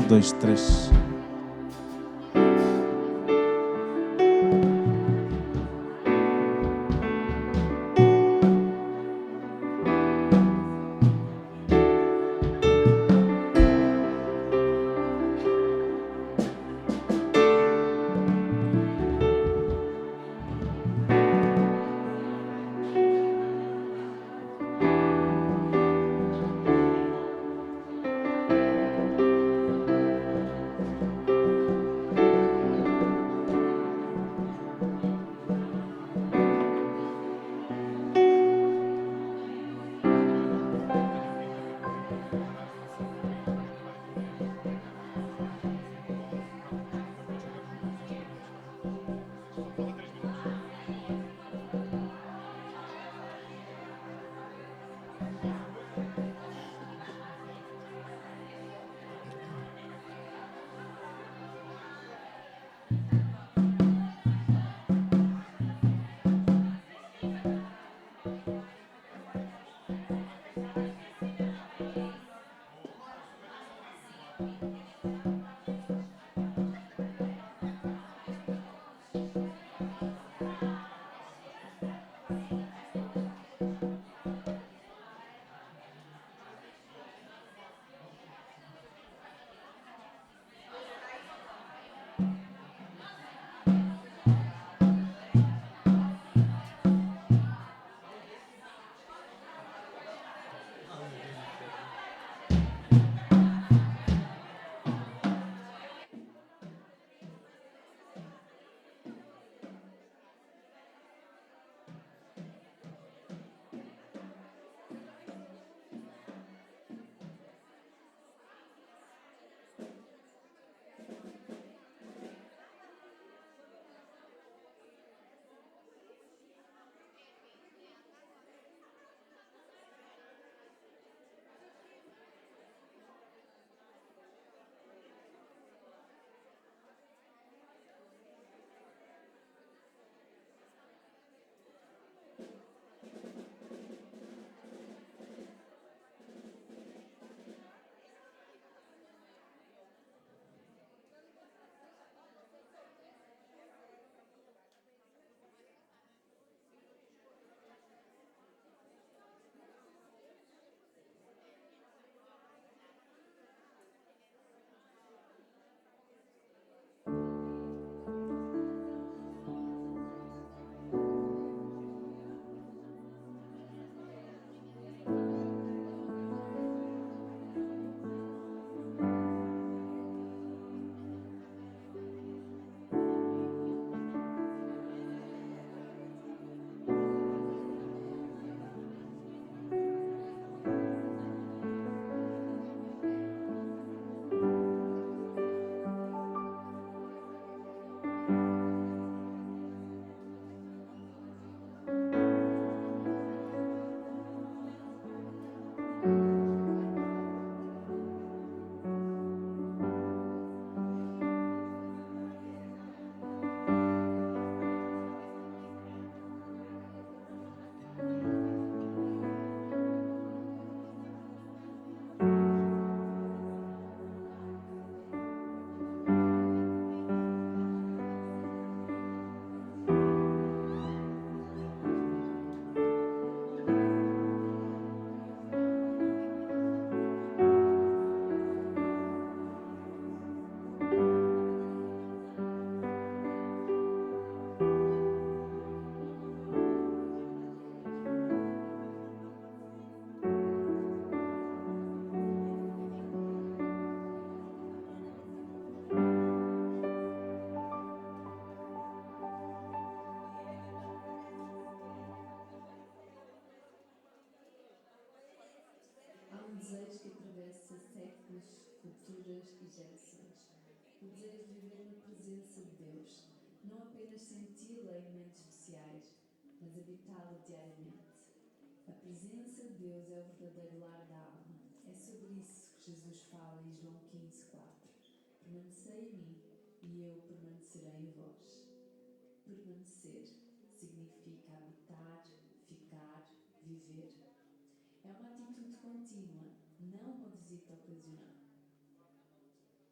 2, 3.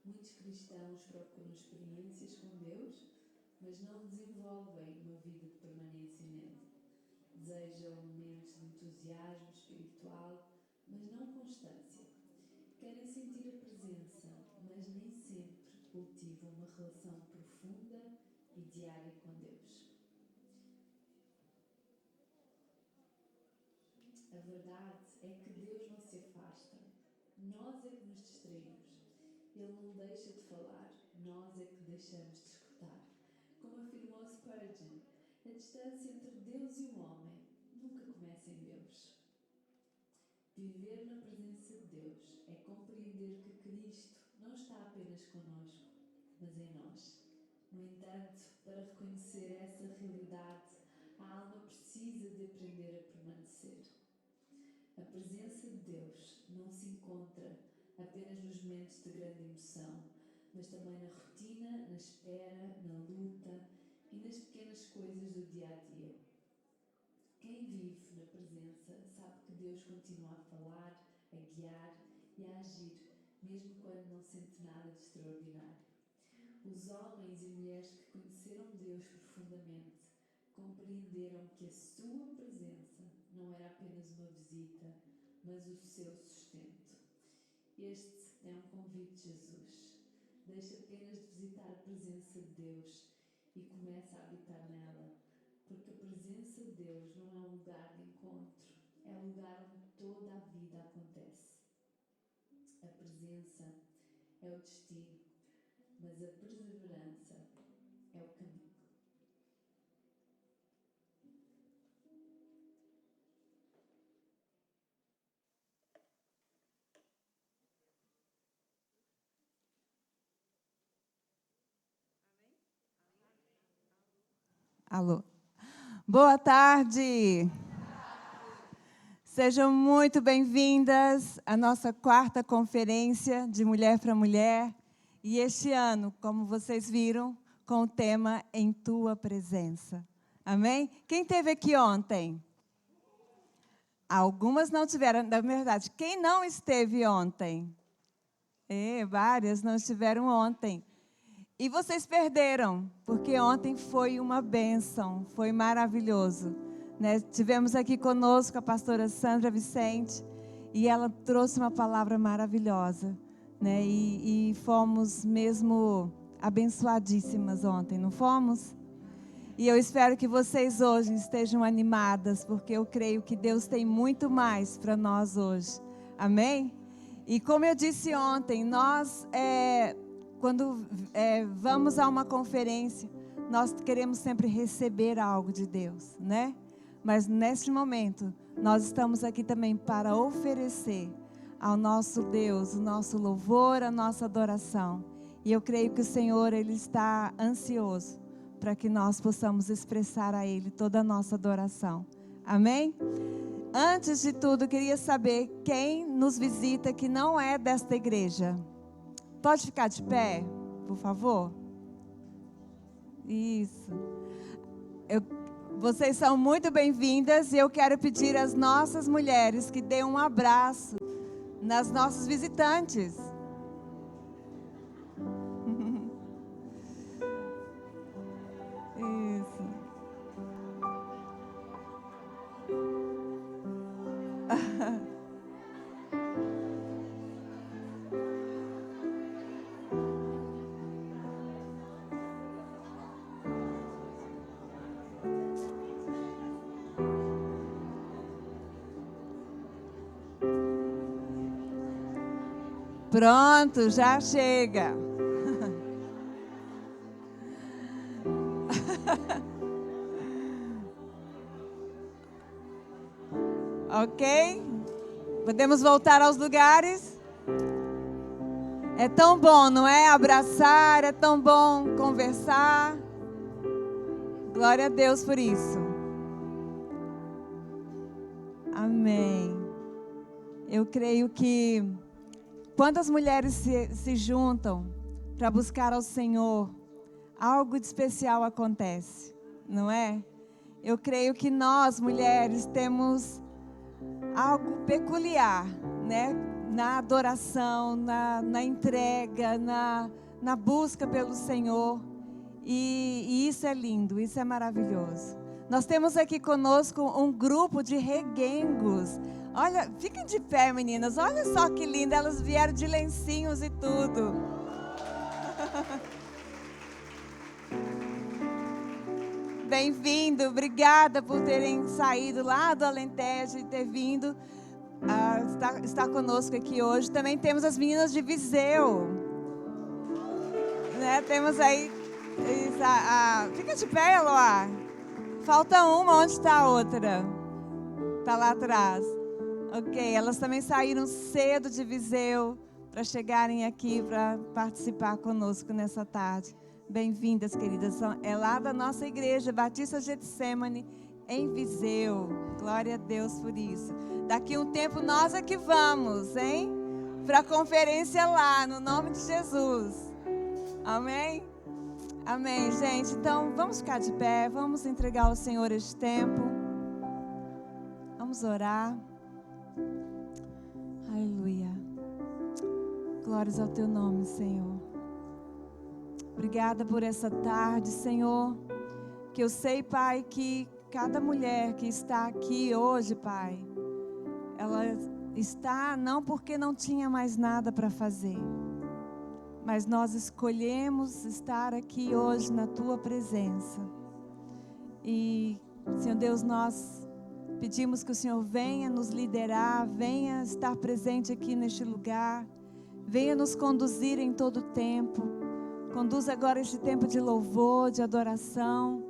Muitos cristãos procuram experiências com Deus, mas não desenvolvem uma vida de permanência nele. Desejam momentos de entusiasmo espiritual, mas não constância. Querem sentir a presença, mas nem sempre cultivam uma relação profunda e diária com Deus. A verdade é que Deus não se afasta. Nós é que nos distraímos. Ele não deixa de falar, nós é que deixamos de escutar. Como afirmou Spurgeon, a distância entre Deus e o homem nunca começa em Deus. Viver na presença de Deus é compreender que Cristo não está apenas connosco, mas em nós. No entanto, para reconhecer essa realidade, a alma precisa de aprender a permanecer. A presença de Deus não se encontra apenas nos momentos de grande emoção, mas também na rotina, na espera, na luta e nas pequenas coisas do dia a dia. Quem vive na presença sabe que Deus continua a falar, a guiar e a agir, mesmo quando não sente nada de extraordinário. Os homens e mulheres que conheceram Deus profundamente compreenderam que a sua presença não era apenas uma visita, mas o seu sustento. Este é um convite de Jesus. Deixa apenas de visitar a presença de Deus e começa a habitar nela, porque a presença de Deus não é um lugar de encontro, é o lugar onde toda a vida acontece. A presença é o destino, mas a perseverança é o caminho. Alô. Boa tarde. Sejam muito bem-vindas à nossa 4ª conferência de Mulher para Mulher. E este ano, como vocês viram, com o tema Em Tua Presença. Amém? Quem esteve aqui ontem? Algumas não tiveram, na verdade. Quem não esteve ontem? Várias não estiveram ontem. E vocês perderam, porque ontem foi uma bênção, foi maravilhoso. Né? Tivemos aqui conosco a pastora Sandra Vicente e ela trouxe uma palavra maravilhosa. Né? E fomos mesmo abençoadíssimas ontem, não fomos? E eu espero que vocês hoje estejam animadas, porque eu creio que Deus tem muito mais para nós hoje. Amém? E como eu disse ontem, nós... Quando vamos a uma conferência, nós queremos sempre receber algo de Deus, né? Mas neste momento, nós estamos aqui também para oferecer ao nosso Deus o nosso louvor, a nossa adoração. E eu creio que o Senhor, Ele está ansioso para que nós possamos expressar a Ele toda a nossa adoração. Amém? Antes de tudo, eu queria saber quem nos visita que não é desta igreja. Pode ficar de pé, por favor? Isso. Vocês são muito bem-vindas e eu quero pedir às nossas mulheres que dêem um abraço nas nossas visitantes. Isso. Pronto, já chega. Ok? Podemos voltar aos lugares? É tão bom, não é? Abraçar, é tão bom conversar. Glória a Deus por isso. Amém. Eu creio que quando as mulheres se juntam para buscar ao Senhor, algo de especial acontece, não é? Eu creio que nós, mulheres, temos algo peculiar, né? na adoração, na entrega, na busca pelo Senhor. E isso é lindo, isso é maravilhoso. Nós temos aqui conosco um grupo de reguengos. Olha, fiquem de pé, meninas. Olha só que lindo, elas vieram de lencinhos e tudo. Bem-vindo, obrigada por terem saído lá do Alentejo e ter vindo estar conosco aqui hoje. Também temos as meninas de Viseu, né? Temos aí, fica de pé, Eloá. Falta uma, onde está a outra? Está lá atrás. Ok, elas também saíram cedo de Viseu para chegarem aqui para participar conosco nessa tarde. Bem-vindas, queridas. É lá da nossa igreja, Batista Getsemane, em Viseu. Glória a Deus por isso. Daqui um tempo nós é que vamos, hein? Para a conferência lá, no nome de Jesus. Amém? Amém, gente. Então, vamos ficar de pé, vamos entregar ao Senhor este tempo. Vamos orar. Aleluia. Glórias ao teu nome, Senhor. Obrigada por essa tarde, Senhor, que eu sei, Pai, que cada mulher que está aqui hoje, Pai, ela está não porque não tinha mais nada para fazer, mas nós escolhemos estar aqui hoje na Tua presença. E, Senhor Deus, nós pedimos que o Senhor venha nos liderar, venha estar presente aqui neste lugar, venha nos conduzir em todo o tempo. Conduz agora este tempo de louvor, de adoração.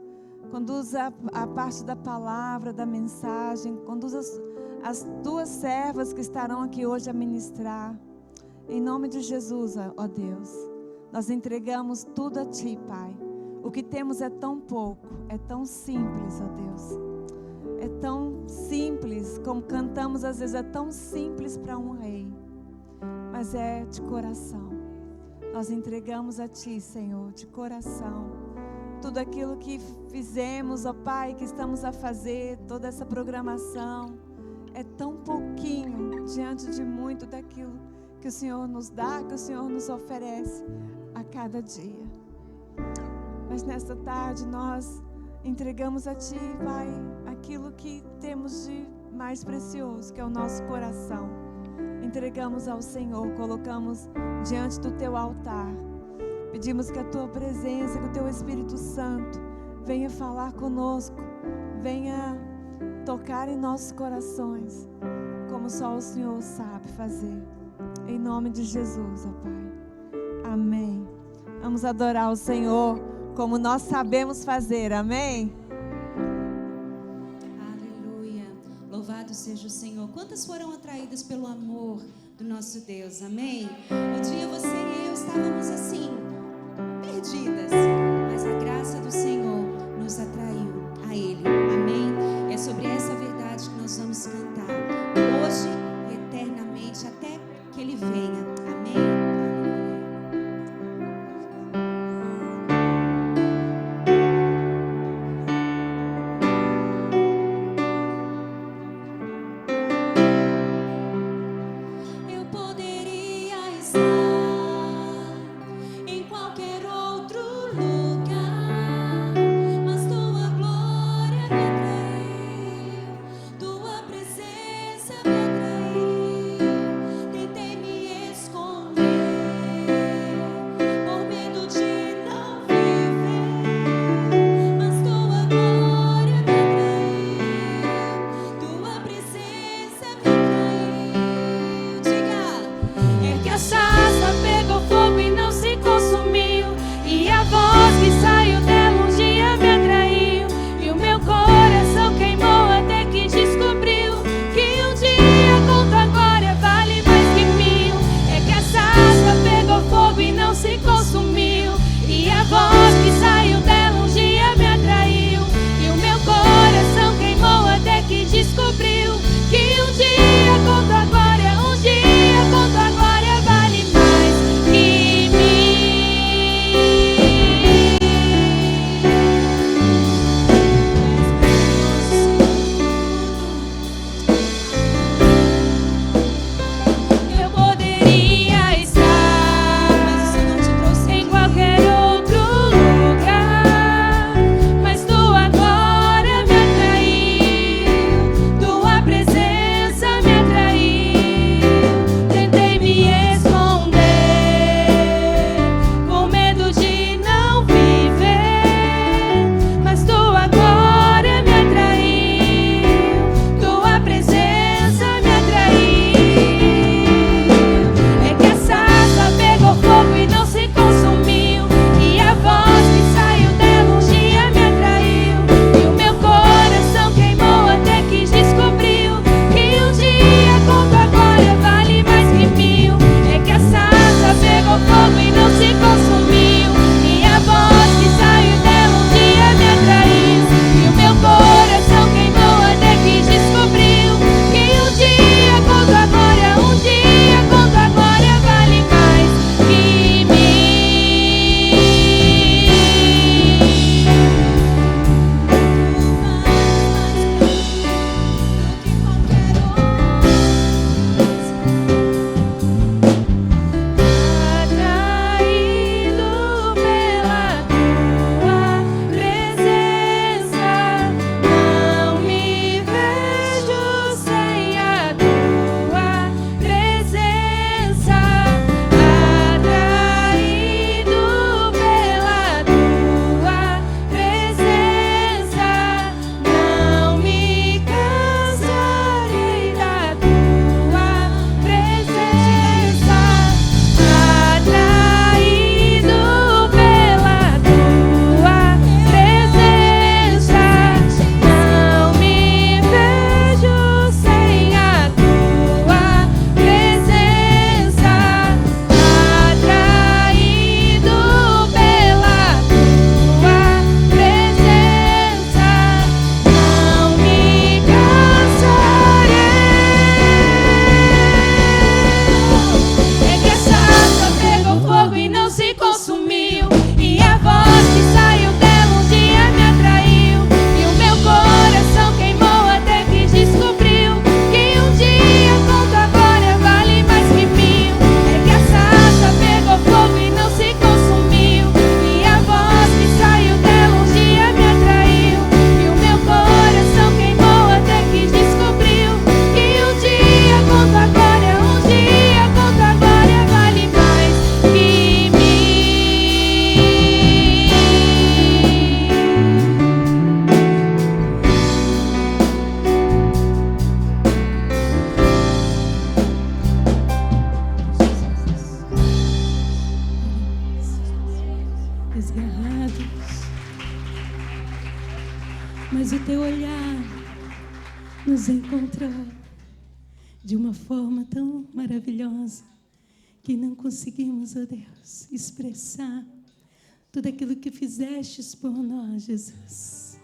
Conduz a parte da palavra, da mensagem. Conduz as tuas servas que estarão aqui hoje a ministrar. Em nome de Jesus, ó Deus, nós entregamos tudo a Ti, Pai. O que temos é tão pouco, é tão simples, ó Deus. É tão simples, como cantamos às vezes, é tão simples para um rei. Mas é de coração. Nós entregamos a Ti, Senhor, de coração. Tudo aquilo que fizemos, ó Pai, que estamos a fazer, toda essa programação, é tão pouquinho diante de muito daquilo que o Senhor nos dá, que o Senhor nos oferece a cada dia. Mas nesta tarde nós entregamos a Ti, Pai, aquilo que temos de mais precioso, que é o nosso coração. Entregamos ao Senhor, colocamos diante do Teu altar. Pedimos que a Tua presença, que o Teu Espírito Santo venha falar conosco, venha tocar em nossos corações, como só o Senhor sabe fazer. Em nome de Jesus, ó Pai. Amém. Vamos adorar o Senhor como nós sabemos fazer. Amém? Aleluia. Louvado seja o Senhor. Quantas foram atraídas pelo amor do nosso Deus? Amém? Um dia você e eu estávamos assim, perdidas, mas a graça do Senhor nos atraiu a Ele. Amém? É sobre essa verdade que nós vamos cantar hoje e eternamente até que Ele venha. Amém? Lugar. Mas o teu olhar nos encontrou de uma forma tão maravilhosa que não conseguimos, ó Deus, expressar tudo aquilo que fizestes por nós, Jesus.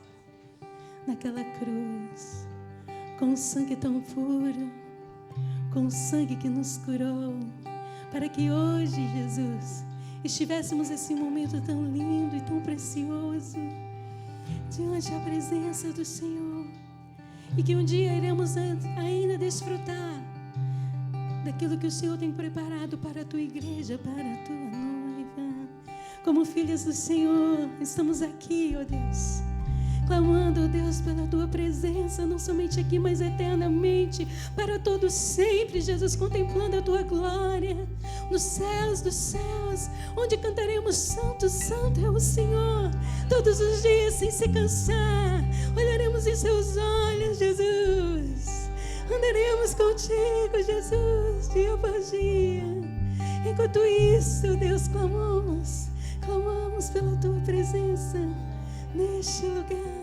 Naquela cruz, com o sangue tão puro, com o sangue que nos curou, para que hoje, Jesus, estivéssemos esse momento tão lindo e tão precioso diante da presença do Senhor, e que um dia iremos ainda desfrutar daquilo que o Senhor tem preparado para a tua igreja, para a tua noiva. Como filhas do Senhor, estamos aqui, ó Deus, clamando, ó Deus, pela tua presença, não somente aqui, mas eternamente, para todo sempre, Jesus, contemplando a tua glória nos céus dos céus, onde cantaremos santo, santo é o Senhor, todos os dias sem se cansar. Olharemos em seus olhos, Jesus, andaremos contigo, Jesus, dia após dia. Enquanto isso, Deus, clamamos pela tua presença neste lugar.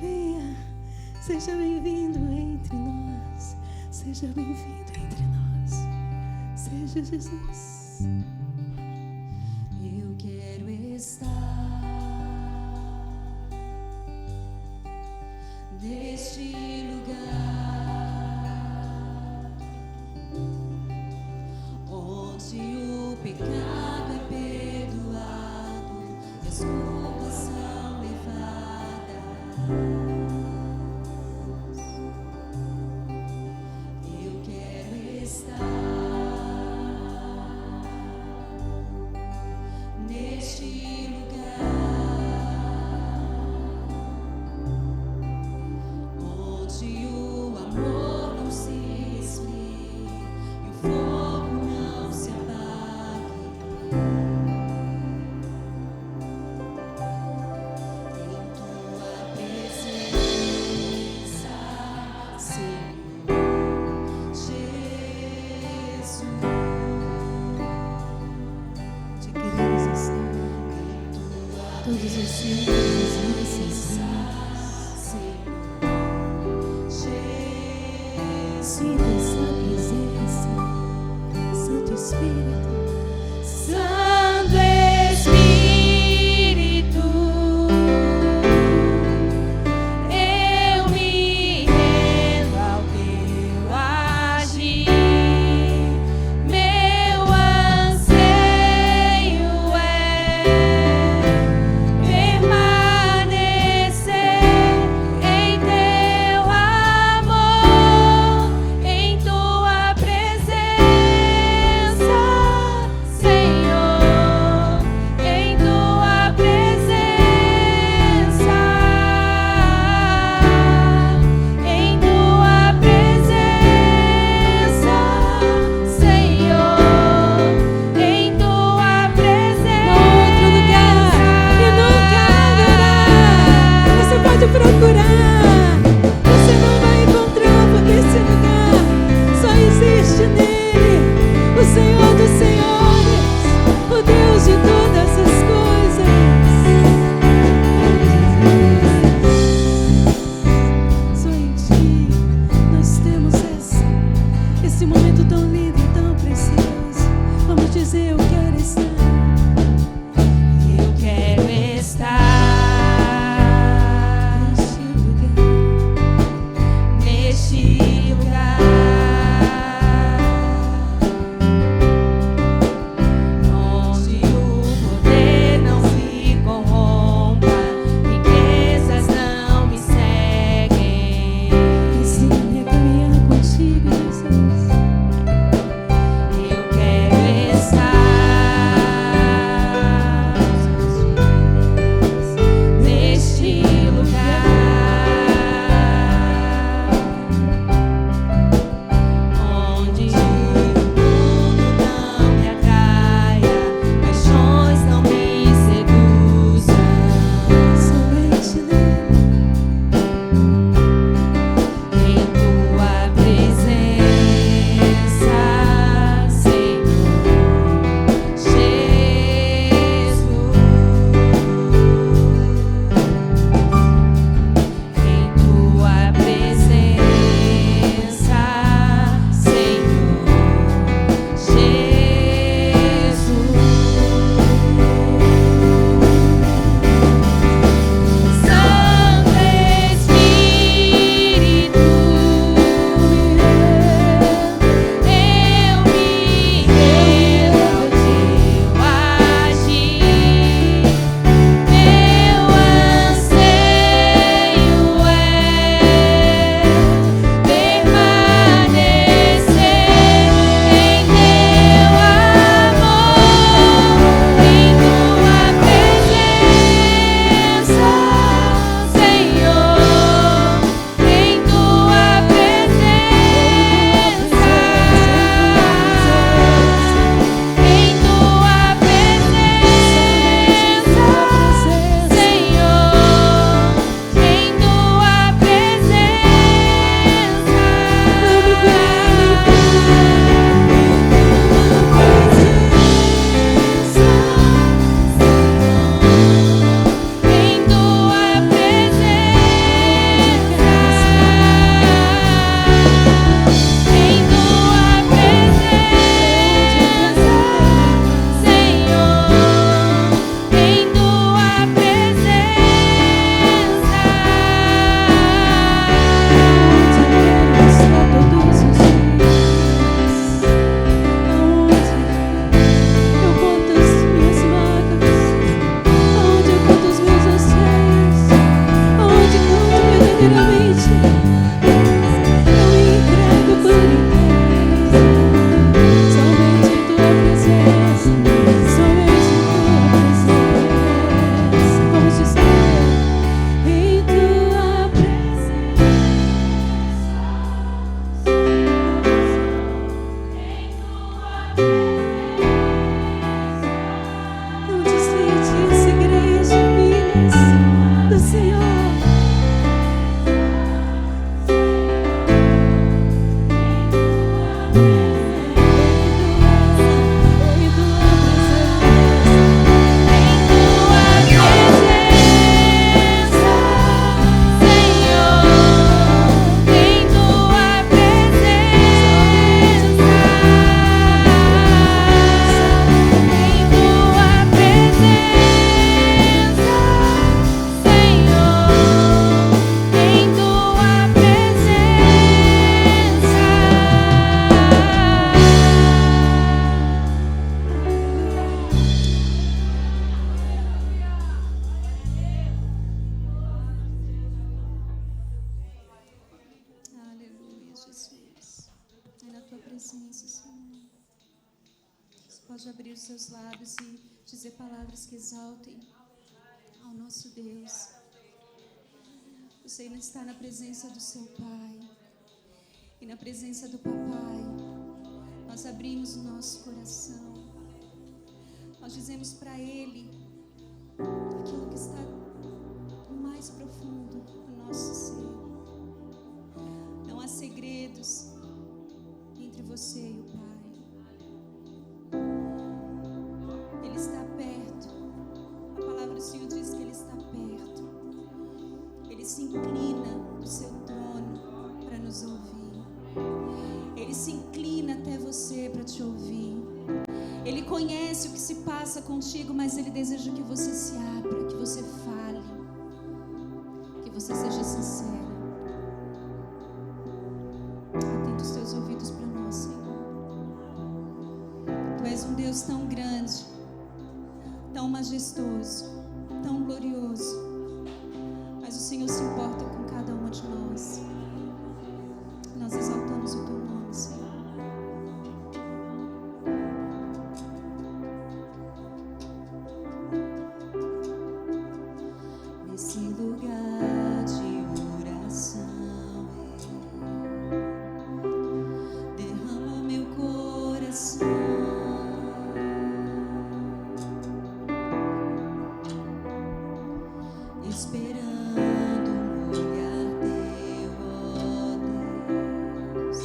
Venha, seja bem-vindo entre nós, seja bem-vindo entre nós, seja Jesus. Eu quero estar neste lugar onde o pecado é perdoado e as culpas são levadas. Eu quero estar neste lugar onde o amor não se esfrie e o fogo não se apague. Em tua presença, Senhor Jesus, Te queremos estar todos os dias necessários. Sinta essa presença, Santo Espírito. Santo Espírito, eu me rendo ao teu agir. Meu anseio é permanecer em teu amor, em tua presença. pode abrir os seus lábios e dizer palavras que exaltem ao nosso Deus. Você ainda está na presença do seu Pai e na presença do Papai. Nós abrimos o nosso coração. Nós dizemos para Ele aquilo que está no mais profundo do nosso ser. Não há segredos entre você e o Pai. Ele está perto. A palavra do Senhor diz que Ele está perto. Ele se inclina do seu trono para nos ouvir. Ele se inclina até você para te ouvir. Ele conhece o que se passa contigo, mas Ele deseja que você se abra, que você fale, que você seja sincera. Atenta os teus ouvidos para nós, Senhor. Tu és um Deus tão grande, tão majestoso, tão glorioso, mas o Senhor se importa com cada uma de nós. Nós exaltamos o teu nome, Senhor. Nesse lugar de oração, derrama o meu coração, esperando um olhar teu, ó Deus.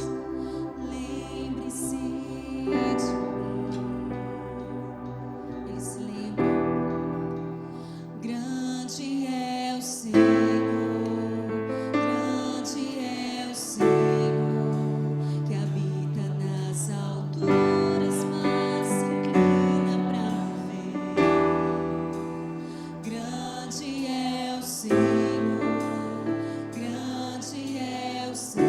Lembre-se de mim. Ele se lembra. Grande é o Senhor, grande é o Senhor, que habita nas alturas, mas se inclina para me ver. Grande é o Senhor, grande é o Senhor,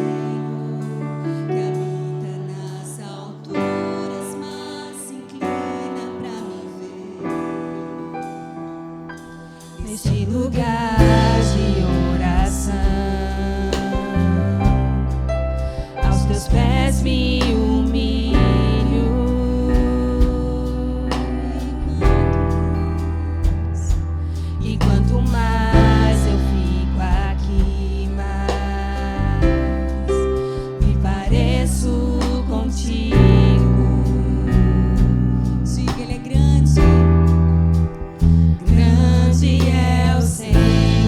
que habita nas alturas, mas se inclina para me ver. Neste lugar de oração, aos teus pés me humilho. E quanto mais eu fico aqui, mais me pareço contigo. Diga, Ele é grande. Grande é o Senhor.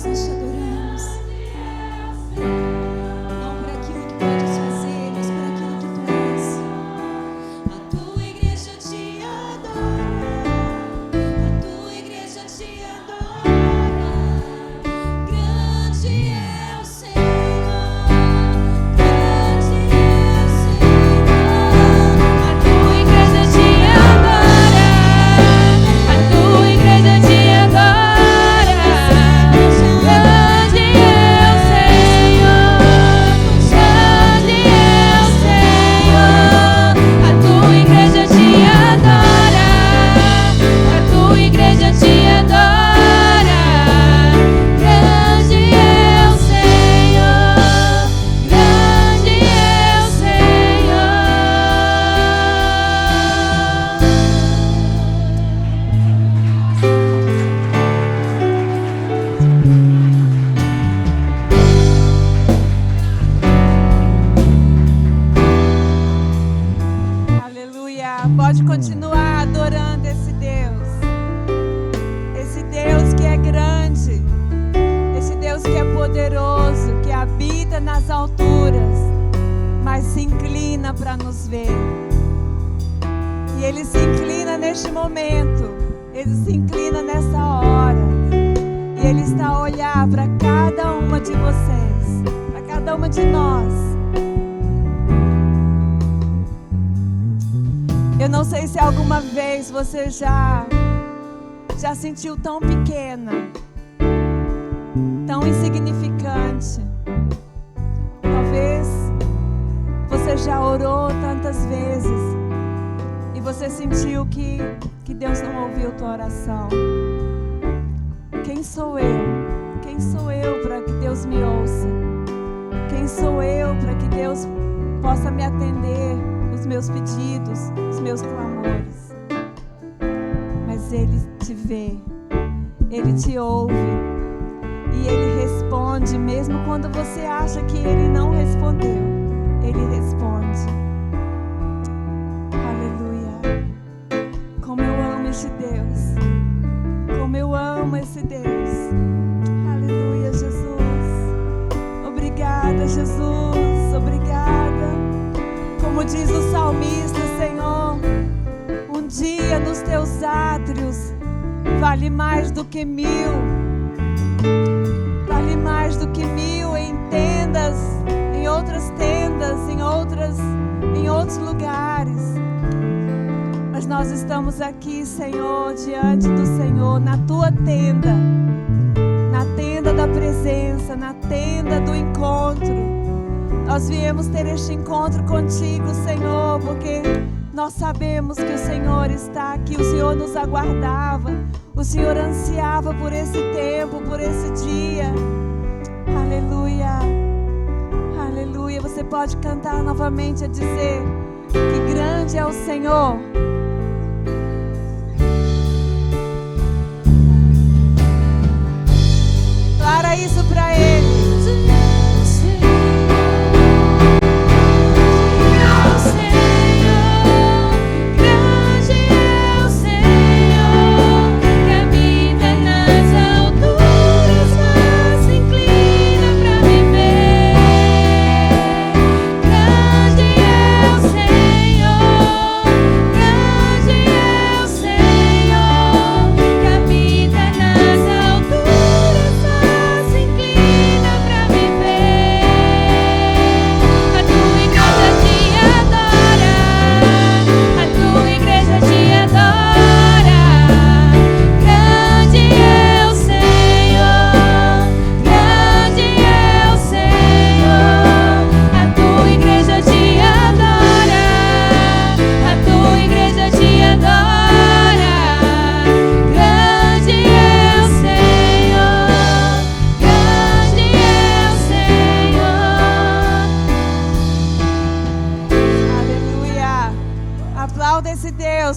Deus, nós te adoramos. Não por aquilo que podes fazer, mas por aquilo que tu és. A tua igreja te adora. A tua igreja te adora. Grande é o Senhor. Grande é o Senhor. A tua igreja te adora. A tua igreja te adora. Grande é o Senhor. Grande é o Senhor. A tua igreja te adora. A tua igreja te adora. Grande é o Senhor. Grande é o Aleluia. Pode continuar adorando esse Deus. Esse Deus que é grande. Esse Deus que é poderoso, que habita nas alturas, mas se inclina para nos ver. E Ele se inclina neste momento. Ele se inclina nessa hora. E Ele está a olhar para cada uma de vocês, para cada uma de nós. Eu não sei se alguma vez você já sentiu tão pequena, tão insignificante. Talvez você já orou tantas vezes e você sentiu que Deus não ouviu tua oração. Quem sou eu? Quem sou eu para que Deus me ouça? Quem sou eu para que Deus possa me atender os meus pedidos, os meus clamores? Mas Ele te vê, Ele te ouve e Ele responde mesmo quando você acha que Ele não respondeu. Ele responde. Aleluia. Como eu amo este Deus. Como eu amo esse Deus. Aleluia, Jesus. Obrigada, Jesus. Obrigada. Como diz o salmista, Senhor, um dia nos teus átrios vale mais do que 1000. Vale mais do que 1000 em tendas, em outras tendas, em outros lugares. Mas nós estamos aqui, Senhor, diante do Senhor, na tua tenda, na tenda da presença, na tenda do encontro. Nós viemos ter este encontro contigo, Senhor, porque nós sabemos que o Senhor está aqui, o Senhor nos aguardava, o Senhor ansiava por esse tempo, por esse dia. Aleluia, aleluia. Você pode cantar novamente a dizer que grande é o Senhor. Declara isso para Ele.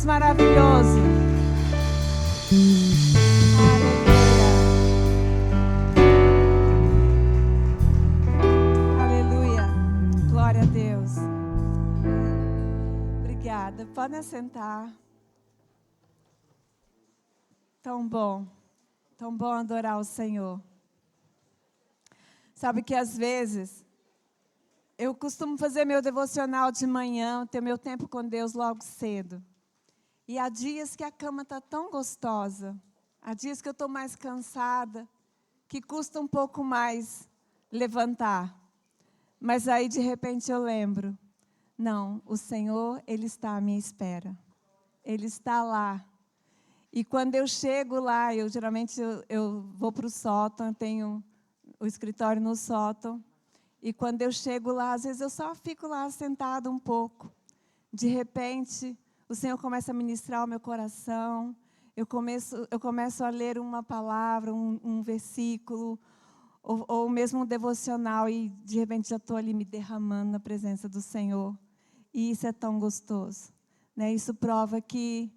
Maravilhoso. Aleluia. Aleluia. Glória a Deus. Obrigada. Podem sentar. Tão bom adorar o Senhor. Sabe que às vezes eu costumo fazer meu devocional de manhã, ter meu tempo com Deus logo cedo. E há dias que a cama está tão gostosa, há dias que eu estou mais cansada, que custa um pouco mais levantar. Mas aí, de repente, eu lembro, não, o Senhor, Ele está à minha espera. Ele está lá. E quando eu chego lá, geralmente eu vou para o sótão, tenho o escritório no sótão. E quando eu chego lá, às vezes eu só fico lá sentada um pouco. De repente, o Senhor começa a ministrar o meu coração. Eu começo a ler uma palavra, um versículo, ou mesmo um devocional, e de repente já estou ali me derramando na presença do Senhor. E isso é tão gostoso, né? Isso prova que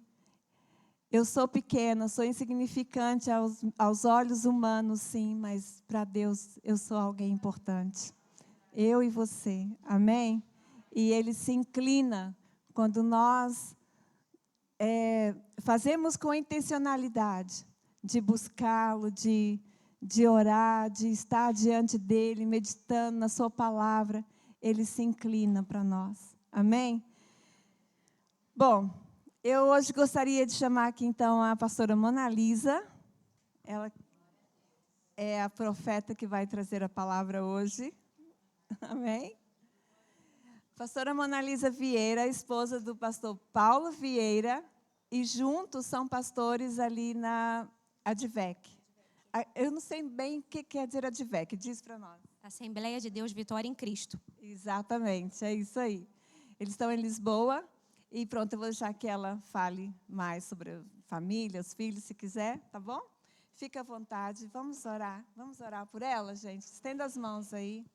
eu sou pequena, sou insignificante aos olhos humanos, sim, mas para Deus eu sou alguém importante. Eu e você, amém? E Ele se inclina quando nós fazemos com intencionalidade de buscá-lo, de orar, de estar diante dEle, meditando na sua palavra. Ele se inclina para nós, amém? Bom, eu hoje gostaria de chamar aqui, então, a pastora Mona Lisa. Ela é a profeta que vai trazer a palavra hoje. Amém? Pastora Mona Lisa Vieira, esposa do pastor Paulo Vieira, e juntos são pastores ali na Advec. Eu não sei bem o que quer dizer Advec, diz para nós. Assembleia de Deus Vitória em Cristo. Exatamente, é isso aí. Eles estão em Lisboa. E pronto, eu vou deixar que ela fale mais sobre a família, os filhos, se quiser, tá bom? Fica à vontade, vamos orar por ela, gente. Estenda as mãos aí.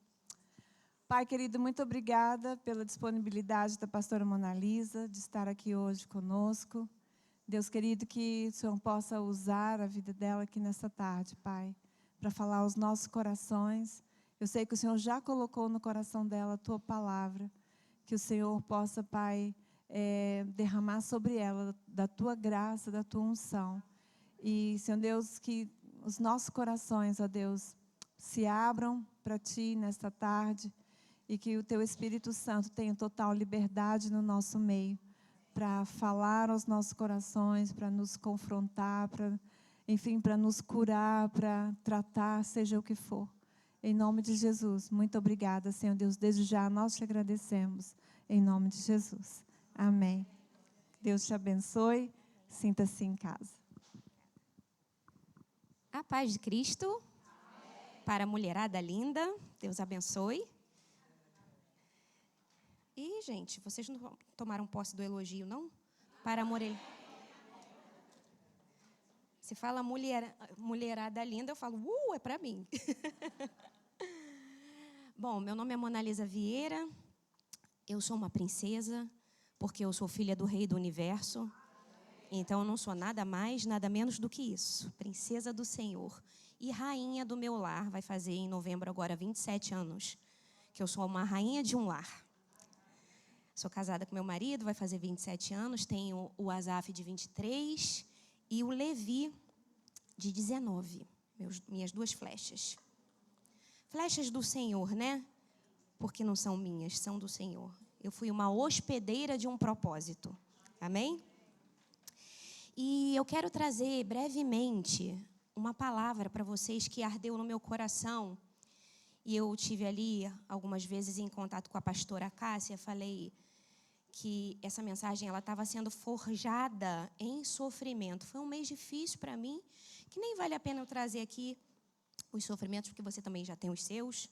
Pai querido, muito obrigada pela disponibilidade da pastora Mona Lisa de estar aqui hoje conosco. Deus querido, que o Senhor possa usar a vida dela aqui nessa tarde, Pai, para falar aos nossos corações. Eu sei que o Senhor já colocou no coração dela a Tua palavra, que o Senhor possa, Pai, derramar sobre ela da Tua graça, da Tua unção. E, Senhor Deus, que os nossos corações, ó Deus, se abram para Ti nesta tarde e que o Teu Espírito Santo tenha total liberdade no nosso meio para falar aos nossos corações, para nos confrontar, para nos curar, para tratar, seja o que for. Em nome de Jesus, muito obrigada, Senhor Deus. Desde já nós te agradecemos, em nome de Jesus. Amém. Deus te abençoe. Sinta-se em casa. A paz de Cristo. Amém. Para a mulherada linda. Deus abençoe. E, gente, vocês não tomaram posse do elogio, não? Para a mulher. Se fala mulherada linda, eu falo, é para mim. Bom, meu nome é Mona Lisa Vieira. Eu sou uma princesa, porque eu sou filha do Rei do Universo. Então, eu não sou nada mais, nada menos do que isso. Princesa do Senhor. E rainha do meu lar. Vai fazer em novembro agora 27 anos. Que eu sou uma rainha de um lar. Sou casada com meu marido, vai fazer 27 anos. Tenho o Asaf de 23 e o Levi de 19. Minhas duas flechas. Flechas do Senhor, né? Porque não são minhas, são do Senhor. Eu fui uma hospedeira de um propósito. Amém? E eu quero trazer brevemente uma palavra para vocês que ardeu no meu coração. E eu tive ali algumas vezes em contato com a pastora Cássia. Falei que essa mensagem ela estava sendo forjada em sofrimento. Foi um mês difícil para mim, que nem vale a pena eu trazer aqui os sofrimentos, porque você também já tem os seus,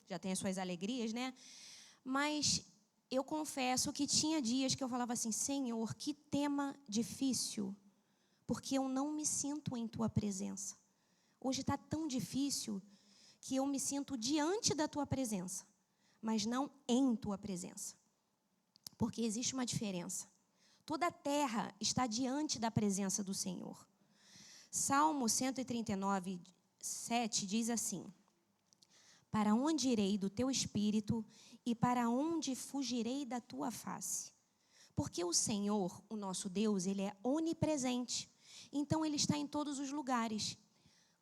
já tem as suas alegrias, né? Mas eu confesso que tinha dias que eu falava assim, Senhor, que tema difícil, porque eu não me sinto em Tua presença. Hoje está tão difícil que eu me sinto diante da Tua presença, mas não em Tua presença. Porque existe uma diferença. Toda a terra está diante da presença do Senhor. Salmo 139, 7 diz assim, para onde irei do Teu Espírito e para onde fugirei da Tua face? Porque o Senhor, o nosso Deus, Ele é onipresente. Então, Ele está em todos os lugares.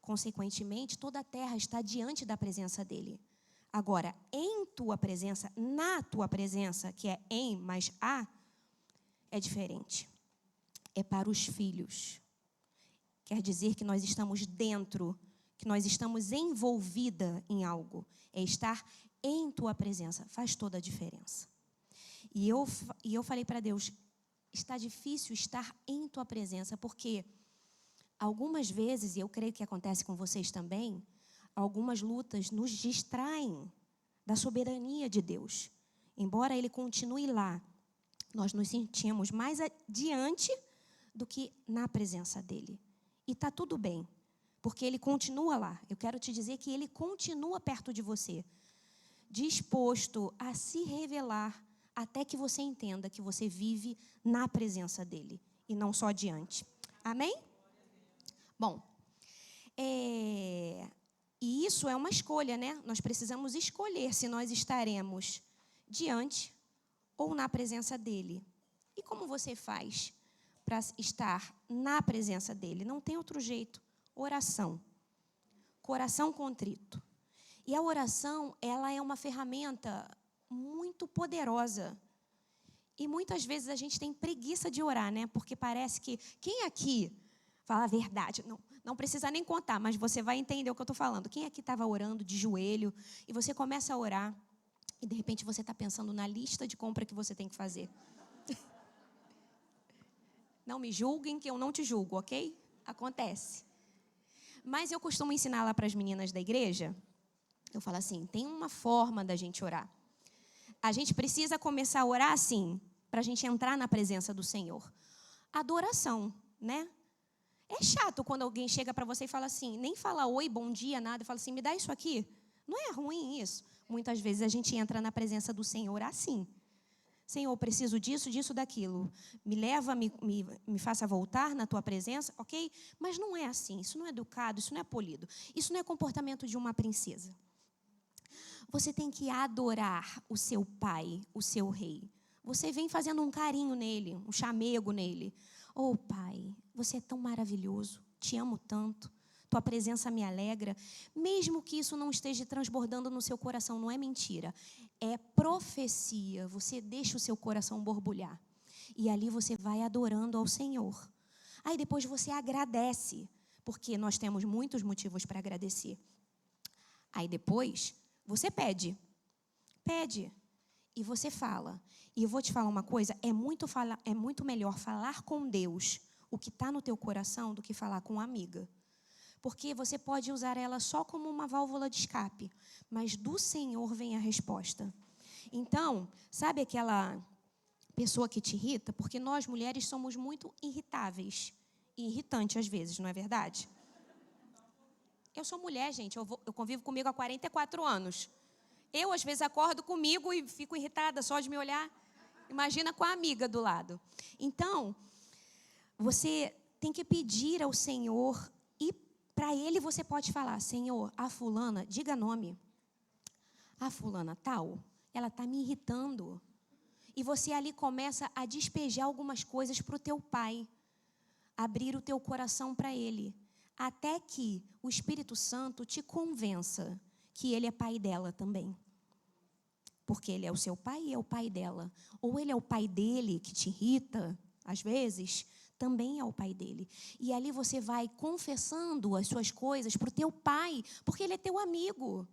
Consequentemente, toda a terra está diante da presença dele. Agora, em tua presença, na tua presença, que é em mais a, é diferente. É para os filhos. Quer dizer que nós estamos dentro, que nós estamos envolvida em algo. É estar em tua presença. Faz toda a diferença. E eu falei para Deus, está difícil estar em tua presença, porque algumas vezes, e eu creio que acontece com vocês também, algumas lutas nos distraem da soberania de Deus. Embora Ele continue lá, nós nos sentimos mais adiante do que na presença dEle. E está tudo bem, porque Ele continua lá. Eu quero te dizer que Ele continua perto de você, disposto a se revelar até que você entenda que você vive na presença dEle e não só adiante. Amém? Bom, e isso é uma escolha, né? Nós precisamos escolher se nós estaremos diante ou na presença dEle. E como você faz para estar na presença dEle? Não tem outro jeito. Oração. Coração contrito. E a oração, ela é uma ferramenta muito poderosa. E muitas vezes a gente tem preguiça de orar, né? Porque parece que quem aqui fala a verdade, não precisa nem contar, mas você vai entender o que eu estou falando. Quem aqui estava orando de joelho e você começa a orar e de repente você está pensando na lista de compra que você tem que fazer? Não me julguem que eu não te julgo, ok? Acontece. Mas eu costumo ensinar lá para as meninas da igreja, eu falo assim, tem uma forma da gente orar. A gente precisa começar a orar assim, para a gente entrar na presença do Senhor. Adoração, né? É chato quando alguém chega para você e fala assim, nem fala oi, bom dia, nada, e fala assim, me dá isso aqui. Não é ruim isso? Muitas vezes a gente entra na presença do Senhor assim. Senhor, eu preciso disso, disso, daquilo. Me leva, me faça voltar na tua presença, ok? Mas não é assim, isso não é educado, isso não é polido. Isso não é comportamento de uma princesa. Você tem que adorar o seu pai, o seu rei. Você vem fazendo um carinho nele, um chamego nele. Oh, Pai, você é tão maravilhoso, te amo tanto, tua presença me alegra. Mesmo que isso não esteja transbordando no seu coração, não é mentira, é profecia. Você deixa o seu coração borbulhar. E ali você vai adorando ao Senhor. Aí depois você agradece, porque nós temos muitos motivos para agradecer. Aí depois você pede. E você fala. E eu vou te falar uma coisa, é muito melhor falar com Deus o que está no teu coração do que falar com uma amiga. Porque você pode usar ela só como uma válvula de escape, mas do Senhor vem a resposta. Então, sabe aquela pessoa que te irrita? Porque nós, mulheres, somos muito irritáveis e irritantes às vezes, não é verdade? Eu sou mulher, gente, eu convivo comigo há 44 anos. Eu, às vezes, acordo comigo e fico irritada só de me olhar. Imagina com a amiga do lado. Então, você tem que pedir ao Senhor e para Ele você pode falar, Senhor, a fulana, diga nome. A fulana tal, ela está me irritando. E você ali começa a despejar algumas coisas para o teu pai. Abrir o teu coração para Ele. Até que o Espírito Santo te convença que Ele é pai dela também. Porque Ele é o seu pai e é o pai dela. Ou Ele é o pai dele que te irrita, às vezes, também é o pai dele. E ali você vai confessando as suas coisas para o teu pai, porque Ele é teu amigo.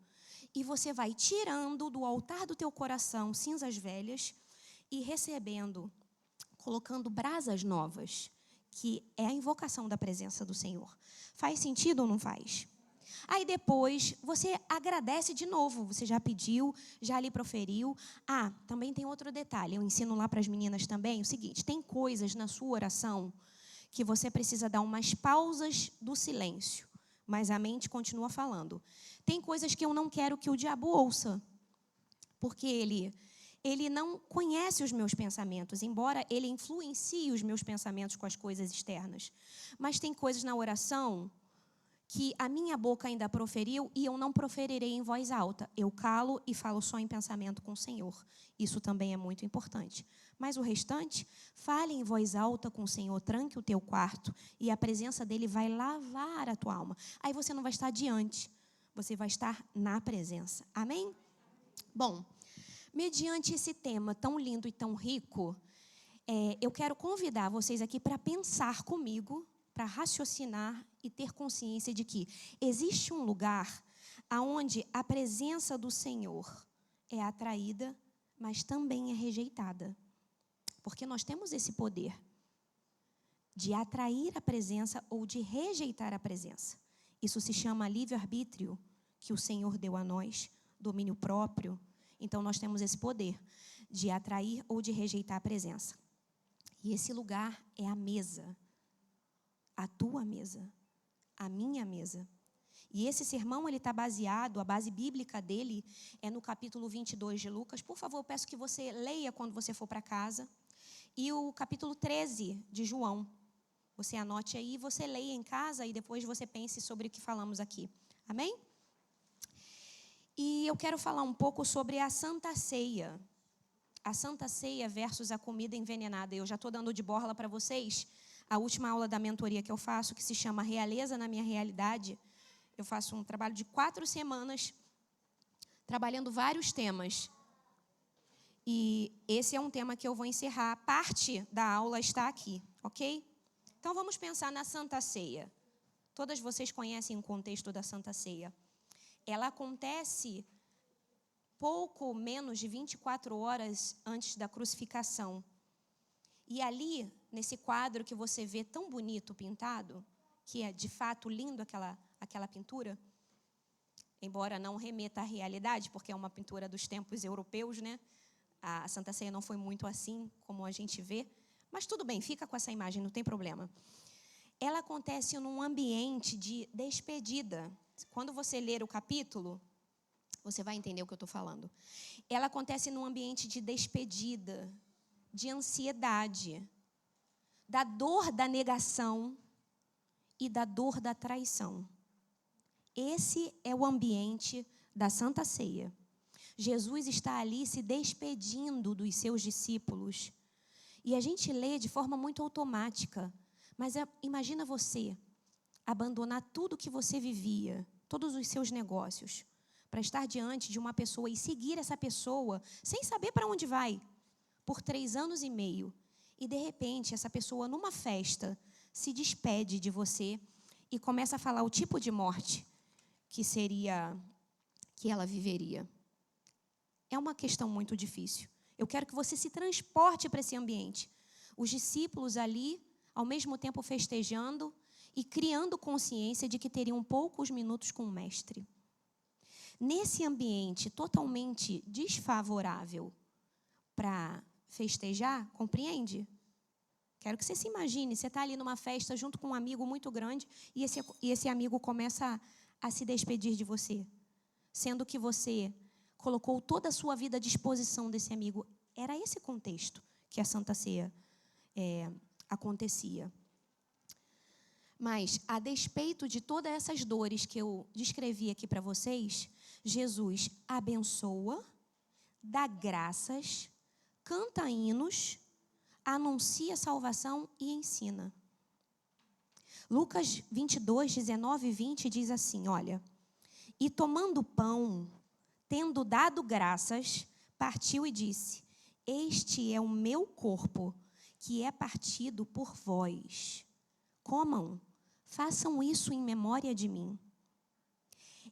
E você vai tirando do altar do teu coração cinzas velhas e recebendo, colocando brasas novas, que é a invocação da presença do Senhor. Faz sentido ou não faz? Aí depois você agradece de novo. Você já pediu, já lhe proferiu. Ah, também tem outro detalhe. Eu ensino lá para as meninas também o seguinte. Tem coisas na sua oração que você precisa dar umas pausas do silêncio. Mas a mente continua falando. Tem coisas que eu não quero que o diabo ouça. Porque ele não conhece os meus pensamentos, embora ele influencie os meus pensamentos com as coisas externas. Mas tem coisas na oração que a minha boca ainda proferiu e eu não proferirei em voz alta. Eu calo e falo só em pensamento com o Senhor. Isso também é muito importante. Mas o restante, fale em voz alta com o Senhor, tranque o teu quarto e a presença dele vai lavar a tua alma. Aí você não vai estar diante, você vai estar na presença. Amém? Bom, mediante esse tema tão lindo e tão rico, eu quero convidar vocês aqui para pensar comigo, para raciocinar e ter consciência de que existe um lugar onde a presença do Senhor é atraída, mas também é rejeitada. Porque nós temos esse poder de atrair a presença ou de rejeitar a presença. Isso se chama livre-arbítrio, que o Senhor deu a nós, domínio próprio. Então, nós temos esse poder de atrair ou de rejeitar a presença. E esse lugar é a mesa. A tua mesa, a minha mesa. E esse sermão, ele está baseado, a base bíblica dele é no capítulo 22 de Lucas. Por favor, eu peço que você leia quando você for para casa. E o capítulo 13 de João. Você anote aí, você leia em casa e depois você pense sobre o que falamos aqui. Amém? E eu quero falar um pouco sobre a Santa Ceia. A Santa Ceia versus a comida envenenada. Eu já estou dando de borla para vocês a última aula da mentoria que eu faço, que se chama Realeza na Minha Realidade. Eu faço um trabalho de 4 semanas, trabalhando vários temas. E esse é um tema que eu vou encerrar. Parte da aula está aqui, ok? Então, vamos pensar na Santa Ceia. Todas vocês conhecem o contexto da Santa Ceia. Ela acontece pouco menos de 24 horas antes da crucificação. E ali, nesse quadro que você vê tão bonito pintado, que é de fato lindo aquela pintura, embora não remeta à realidade, porque é uma pintura dos tempos europeus, né? A Santa Ceia não foi muito assim como a gente vê, mas tudo bem, fica com essa imagem, não tem problema. Ela acontece num ambiente de despedida. Quando você ler o capítulo, você vai entender o que eu estou falando. Ela acontece num ambiente de despedida, de ansiedade, da dor da negação e da dor da traição. Esse é o ambiente da Santa Ceia. Jesus está ali se despedindo dos seus discípulos. E a gente lê de forma muito automática. Mas imagina você abandonar tudo que você vivia, todos os seus negócios, para estar diante de uma pessoa e seguir essa pessoa sem saber para onde vai, por 3 anos e meio. E, de repente, essa pessoa, numa festa, se despede de você e começa a falar o tipo de morte que ela viveria. É uma questão muito difícil. Eu quero que você se transporte para esse ambiente. Os discípulos ali, ao mesmo tempo festejando e criando consciência de que teriam poucos minutos com o mestre. Nesse ambiente totalmente desfavorável para festejar, compreende? Quero que você se imagine, você está ali numa festa junto com um amigo muito grande e esse amigo começa a se despedir de você, sendo que você colocou toda a sua vida à disposição desse amigo. Era esse contexto que a Santa Ceia acontecia. Mas, a despeito de todas essas dores que eu descrevi aqui para vocês, Jesus abençoa, dá graças, canta hinos, anuncia salvação e ensina. Lucas 22, 19 e 20 diz assim, olha, e tomando pão, tendo dado graças, partiu e disse, este é o meu corpo, que é partido por vós. Comam, façam isso em memória de mim.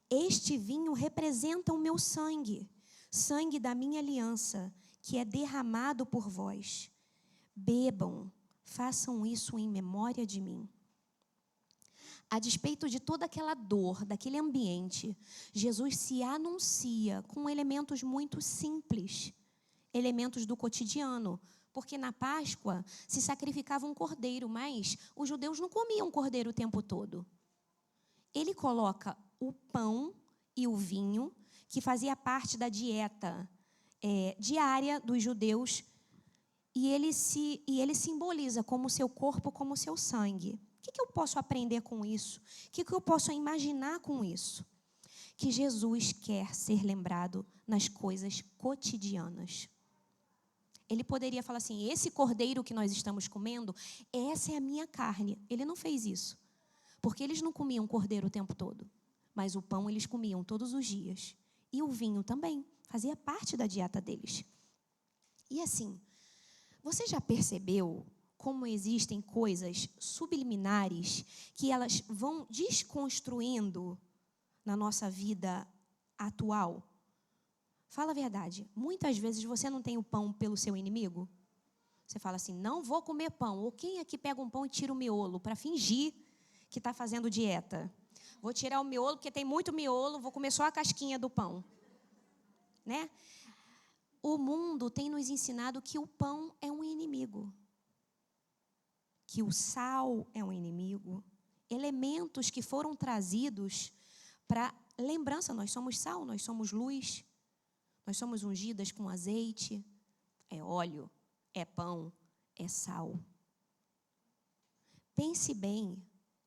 Este vinho representa o meu sangue, sangue da minha aliança, que é derramado por vós. Bebam, façam isso em memória de mim. A despeito de toda aquela dor, daquele ambiente, Jesus se anuncia com elementos muito simples, elementos do cotidiano, porque na Páscoa se sacrificava um cordeiro, mas os judeus não comiam cordeiro o tempo todo. Ele coloca o pão e o vinho, que fazia parte da dieta diária dos judeus, e ele simboliza como seu corpo, como seu sangue, que eu posso aprender com isso? O que eu posso imaginar com isso? Que Jesus quer ser lembrado nas coisas cotidianas. Ele poderia falar assim, esse cordeiro que nós estamos comendo, essa é a minha carne. Ele não fez isso, porque eles não comiam cordeiro o tempo todo, mas o pão eles comiam todos os dias. E o vinho também, fazia parte da dieta deles. E assim, você já percebeu como existem coisas subliminares que elas vão desconstruindo na nossa vida atual? Fala a verdade. Muitas vezes você não tem o pão pelo seu inimigo. Você fala assim, não vou comer pão. Ou quem aqui pega um pão e tira o miolo para fingir que está fazendo dieta? Vou tirar o miolo porque tem muito miolo, vou comer só a casquinha do pão. Né? O mundo tem nos ensinado que o pão é um inimigo. Que o sal é um inimigo. Elementos que foram trazidos para lembrança. Nós somos sal, nós somos luz. Nós somos ungidas com azeite, é óleo, é pão, é sal. Pense bem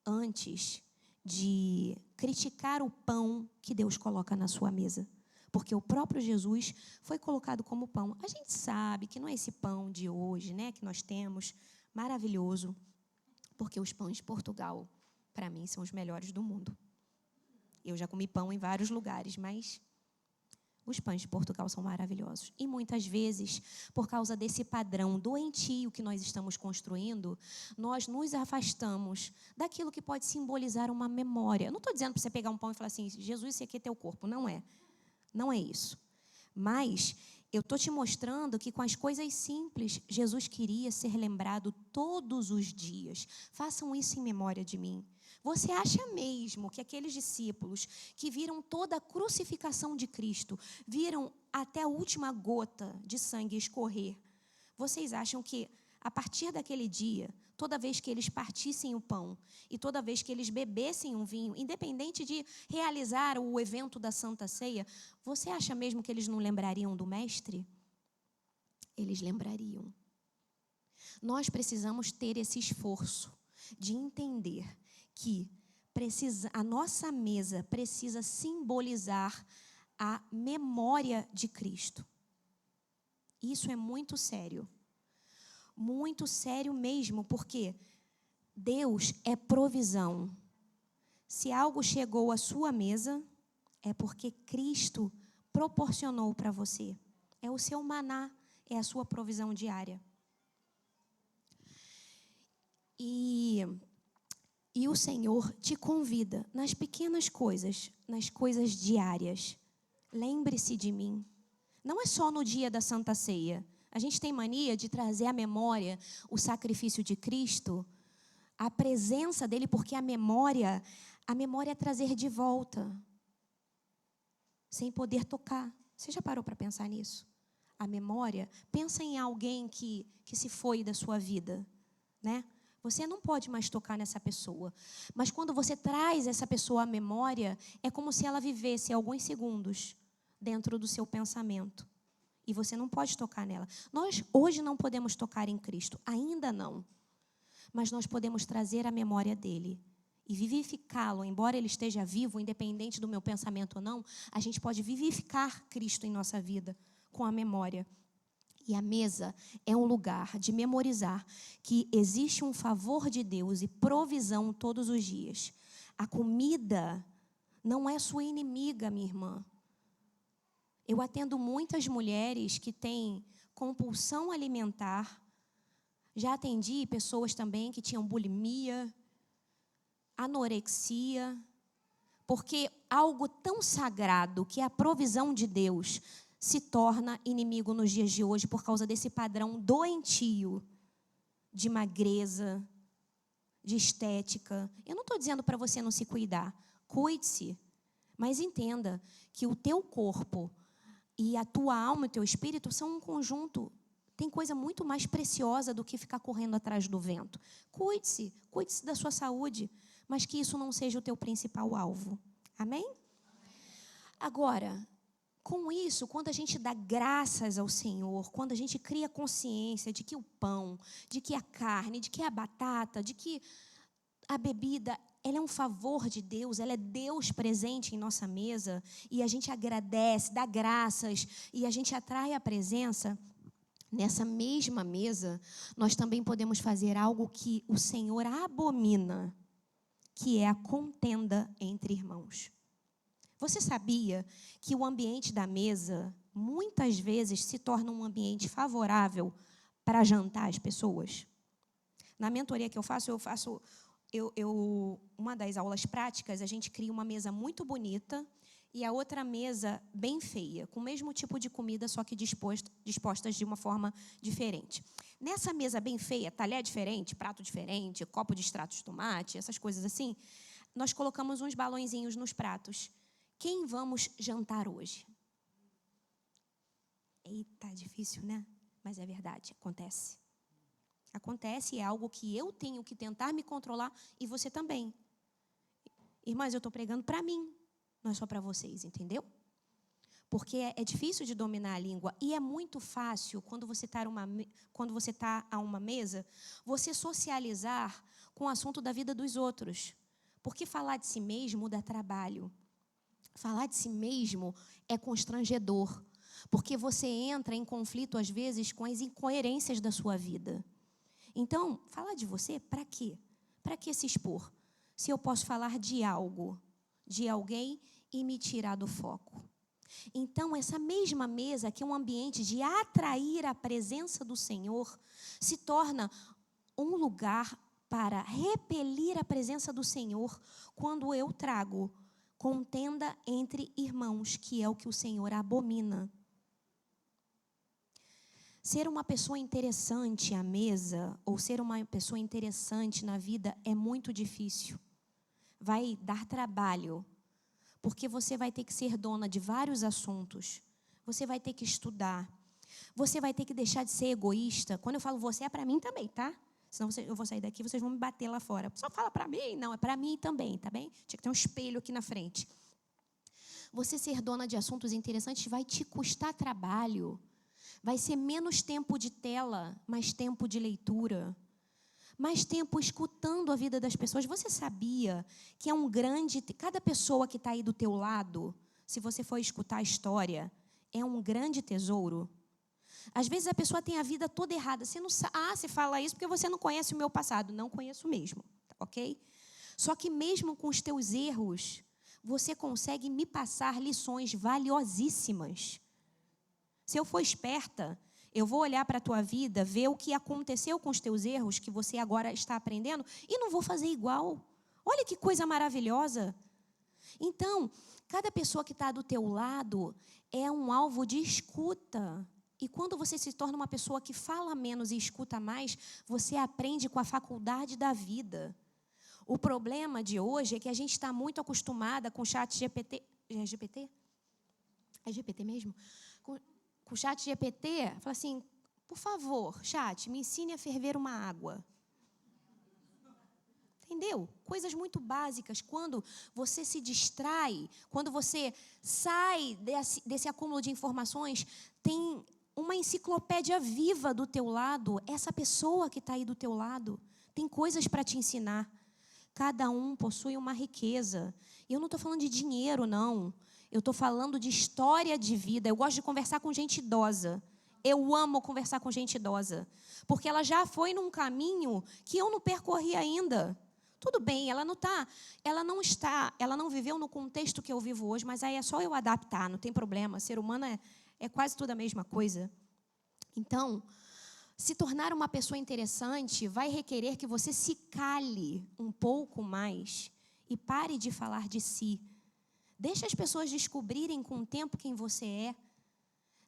antes de criticar o pão que Deus coloca na sua mesa. Porque o próprio Jesus foi colocado como pão. A gente sabe que não é esse pão de hoje, né, que nós temos, maravilhoso, porque os pães de Portugal, para mim, são os melhores do mundo. Eu já comi pão em vários lugares, mas os pães de Portugal são maravilhosos. E muitas vezes, por causa desse padrão doentio que nós estamos construindo, nós nos afastamos daquilo que pode simbolizar uma memória. Eu não estou dizendo para você pegar um pão e falar assim, Jesus, esse aqui é teu corpo. Não é. Não é isso. Mas eu estou te mostrando que com as coisas simples, Jesus queria ser lembrado todos os dias. Façam isso em memória de mim. Você acha mesmo que aqueles discípulos que viram toda a crucificação de Cristo, viram até a última gota de sangue escorrer, vocês acham que a partir daquele dia, toda vez que eles partissem o pão e toda vez que eles bebessem um vinho, independente de realizar o evento da Santa Ceia, você acha mesmo que eles não lembrariam do Mestre? Eles lembrariam. Nós precisamos ter esse esforço de entender que a nossa mesa precisa simbolizar a memória de Cristo. Isso é muito sério. Muito sério mesmo, porque Deus é provisão. Se algo chegou à sua mesa, é porque Cristo proporcionou para você. É o seu maná, é a sua provisão diária. E o Senhor te convida nas pequenas coisas, nas coisas diárias. Lembre-se de mim. Não é só no dia da Santa Ceia. A gente tem mania de trazer à memória o sacrifício de Cristo, a presença dele, porque a memória é trazer de volta, sem poder tocar. Você já parou para pensar nisso? A memória, pensa em alguém que se foi da sua vida, né? Você não pode mais tocar nessa pessoa. Mas quando você traz essa pessoa à memória, é como se ela vivesse alguns segundos dentro do seu pensamento. E você não pode tocar nela. Nós hoje não podemos tocar em Cristo, ainda não. Mas nós podemos trazer a memória dele e vivificá-lo, embora ele esteja vivo, independente do meu pensamento ou não, a gente pode vivificar Cristo em nossa vida com a memória. E a mesa é um lugar de memorizar que existe um favor de Deus e provisão todos os dias. A comida não é sua inimiga, minha irmã. Eu atendo muitas mulheres que têm compulsão alimentar. Já atendi pessoas também que tinham bulimia, anorexia, porque algo tão sagrado que é a provisão de Deus se torna inimigo nos dias de hoje por causa desse padrão doentio de magreza, de estética. Eu não estou dizendo para você não se cuidar. Cuide-se, mas entenda que o teu corpo e a tua alma e o teu espírito são um conjunto. Tem coisa muito mais preciosa do que ficar correndo atrás do vento. Cuide-se da sua saúde, mas que isso não seja o teu principal alvo. Amém? Agora, com isso, quando a gente dá graças ao Senhor, quando a gente cria consciência de que o pão, de que a carne, de que a batata, de que a bebida, ela é um favor de Deus, ela é Deus presente em nossa mesa, e a gente agradece, dá graças, e a gente atrai a presença. Nessa mesma mesa, nós também podemos fazer algo que o Senhor abomina, que é a contenda entre irmãos. Você sabia que o ambiente da mesa, muitas vezes, se torna um ambiente favorável para jantar as pessoas? Na mentoria que eu faço, uma das aulas práticas, a gente cria uma mesa muito bonita e a outra mesa bem feia, com o mesmo tipo de comida, só que dispostas de uma forma diferente. Nessa mesa bem feia, talher diferente, prato diferente, copo de extrato de tomate, essas coisas assim, nós colocamos uns balõezinhos nos pratos. Quem vamos jantar hoje? Eita, difícil, né? Mas é verdade, acontece. Acontece e é algo que eu tenho que tentar me controlar e você também. Irmãs, eu estou pregando para mim, não é só para vocês, entendeu? Porque é difícil de dominar a língua e é muito fácil, quando você está a uma mesa, você socializar com o assunto da vida dos outros. Porque falar de si mesmo dá trabalho. Falar de si mesmo é constrangedor, porque você entra em conflito, às vezes, com as incoerências da sua vida. Então, falar de você, para quê? Para que se expor? Se eu posso falar de algo, de alguém e me tirar do foco. Então, essa mesma mesa, que é um ambiente de atrair a presença do Senhor, se torna um lugar para repelir a presença do Senhor quando eu trago contenda entre irmãos, que é o que o Senhor abomina. Ser uma pessoa interessante à mesa, ou ser uma pessoa interessante na vida, é muito difícil. Vai dar trabalho, porque você vai ter que ser dona de vários assuntos. Você vai ter que estudar. Você vai ter que deixar de ser egoísta. Quando eu falo você, é para mim também, tá? Senão eu vou sair daqui e vocês vão me bater lá fora. Só fala para mim? Não, é para mim também, tá bem? Tinha que ter um espelho aqui na frente. Você ser dona de assuntos interessantes vai te custar trabalho. Vai ser menos tempo de tela, mais tempo de leitura. Mais tempo escutando a vida das pessoas. Você sabia que é um grande... Cada pessoa que está aí do teu lado, se você for escutar a história, é um grande tesouro. Às vezes a pessoa tem a vida toda errada. Você não sabe, você fala isso porque você não conhece o meu passado. Não conheço mesmo, ok? Só que mesmo com os teus erros, você consegue me passar lições valiosíssimas. Se eu for esperta, eu vou olhar para a tua vida, ver o que aconteceu com os teus erros, que você agora está aprendendo, e não vou fazer igual. Olha que coisa maravilhosa. Então, cada pessoa que está do teu lado é um alvo de escuta. E quando você se torna uma pessoa que fala menos e escuta mais, você aprende com a faculdade da vida. O problema de hoje é que a gente está muito acostumada com o chat GPT. É GPT? É GPT mesmo? Com o chat GPT, fala assim, por favor, chat, me ensine a ferver uma água. Entendeu? Coisas muito básicas. Quando você se distrai, quando você sai desse acúmulo de informações, tem uma enciclopédia viva do teu lado. Essa pessoa que está aí do teu lado tem coisas para te ensinar. Cada um possui uma riqueza. E eu não estou falando de dinheiro, não. Eu estou falando de história de vida. Eu gosto de conversar com gente idosa. Eu amo conversar com gente idosa. Porque ela já foi num caminho que eu não percorri ainda. Tudo bem, ela não viveu no contexto que eu vivo hoje, mas aí é só eu adaptar, não tem problema. Ser humano é quase tudo a mesma coisa. Então, se tornar uma pessoa interessante vai requerer que você se cale um pouco mais e pare de falar de si. Deixa as pessoas descobrirem com o tempo quem você é.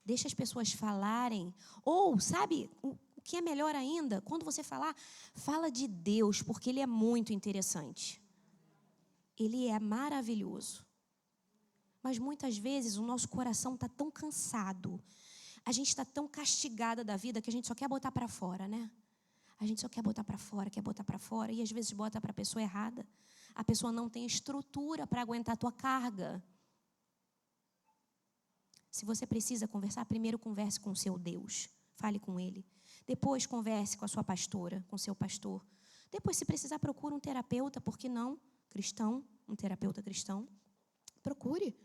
Deixa as pessoas falarem. Ou, sabe, o que é melhor ainda? Quando você falar, fala de Deus, porque Ele é muito interessante. Ele é maravilhoso. Mas muitas vezes o nosso coração está tão cansado, a gente está tão castigada da vida que a gente só quer botar para fora, né? A gente só quer botar para fora, e às vezes bota para a pessoa errada. A pessoa não tem estrutura para aguentar a tua carga. Se você precisa conversar, primeiro converse com o seu Deus. Fale com Ele. Depois converse com a sua pastora, com o seu pastor. Depois, se precisar, procura um terapeuta, por que não? Cristão, um terapeuta cristão. Procure.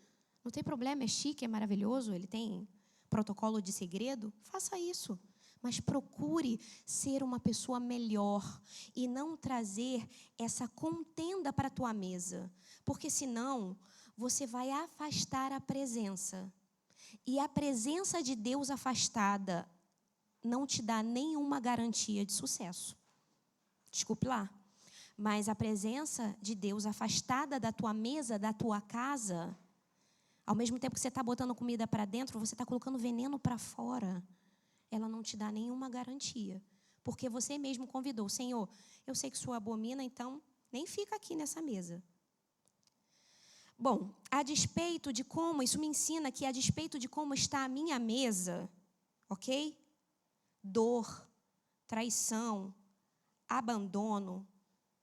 Não tem problema, é chique, é maravilhoso, ele tem protocolo de segredo. Faça isso. Mas procure ser uma pessoa melhor e não trazer essa contenda para a tua mesa. Porque senão, você vai afastar a presença. E a presença de Deus afastada não te dá nenhuma garantia de sucesso. Desculpe lá. Mas a presença de Deus afastada da tua mesa, da tua casa, ao mesmo tempo que você está botando comida para dentro, você está colocando veneno para fora. Ela não te dá nenhuma garantia. Porque você mesmo convidou. Senhor, eu sei que o Senhor abomina, então nem fica aqui nessa mesa. Bom, a despeito de como, isso me ensina que a despeito de como está a minha mesa, ok? Dor, traição, abandono.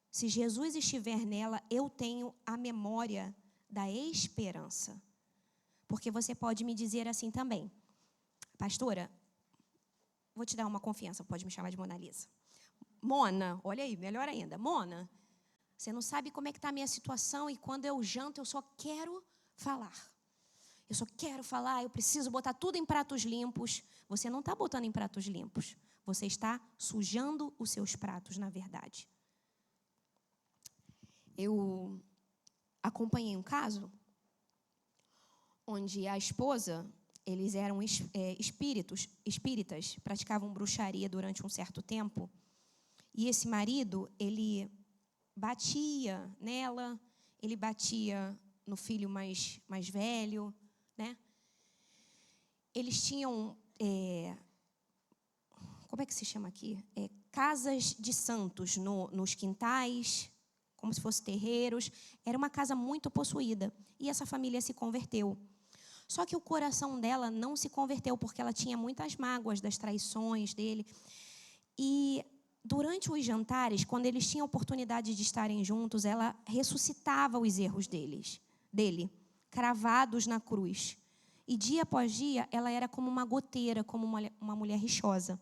Se Jesus estiver nela, eu tenho a memória da esperança. Porque você pode me dizer assim também, pastora, vou te dar uma confiança, pode me chamar de Mona Lisa. Mona, olha aí, melhor ainda, Mona, você não sabe como é que está a minha situação e quando eu janto eu só quero falar. Eu só quero falar, eu preciso botar tudo em pratos limpos. Você não está botando em pratos limpos, você está sujando os seus pratos, na verdade. Eu acompanhei um caso onde a esposa, eles eram espíritas, praticavam bruxaria durante um certo tempo. E esse marido, ele batia nela, ele batia no filho mais velho, né? Eles tinham, como é que se chama aqui? Casas de santos nos quintais, como se fossem terreiros. Era uma casa muito possuída. E essa família se converteu. Só que o coração dela não se converteu, porque ela tinha muitas mágoas das traições dele. E durante os jantares, quando eles tinham oportunidade de estarem juntos, ela ressuscitava os erros dele, cravados na cruz. E dia após dia, ela era como uma goteira, como uma mulher rixosa.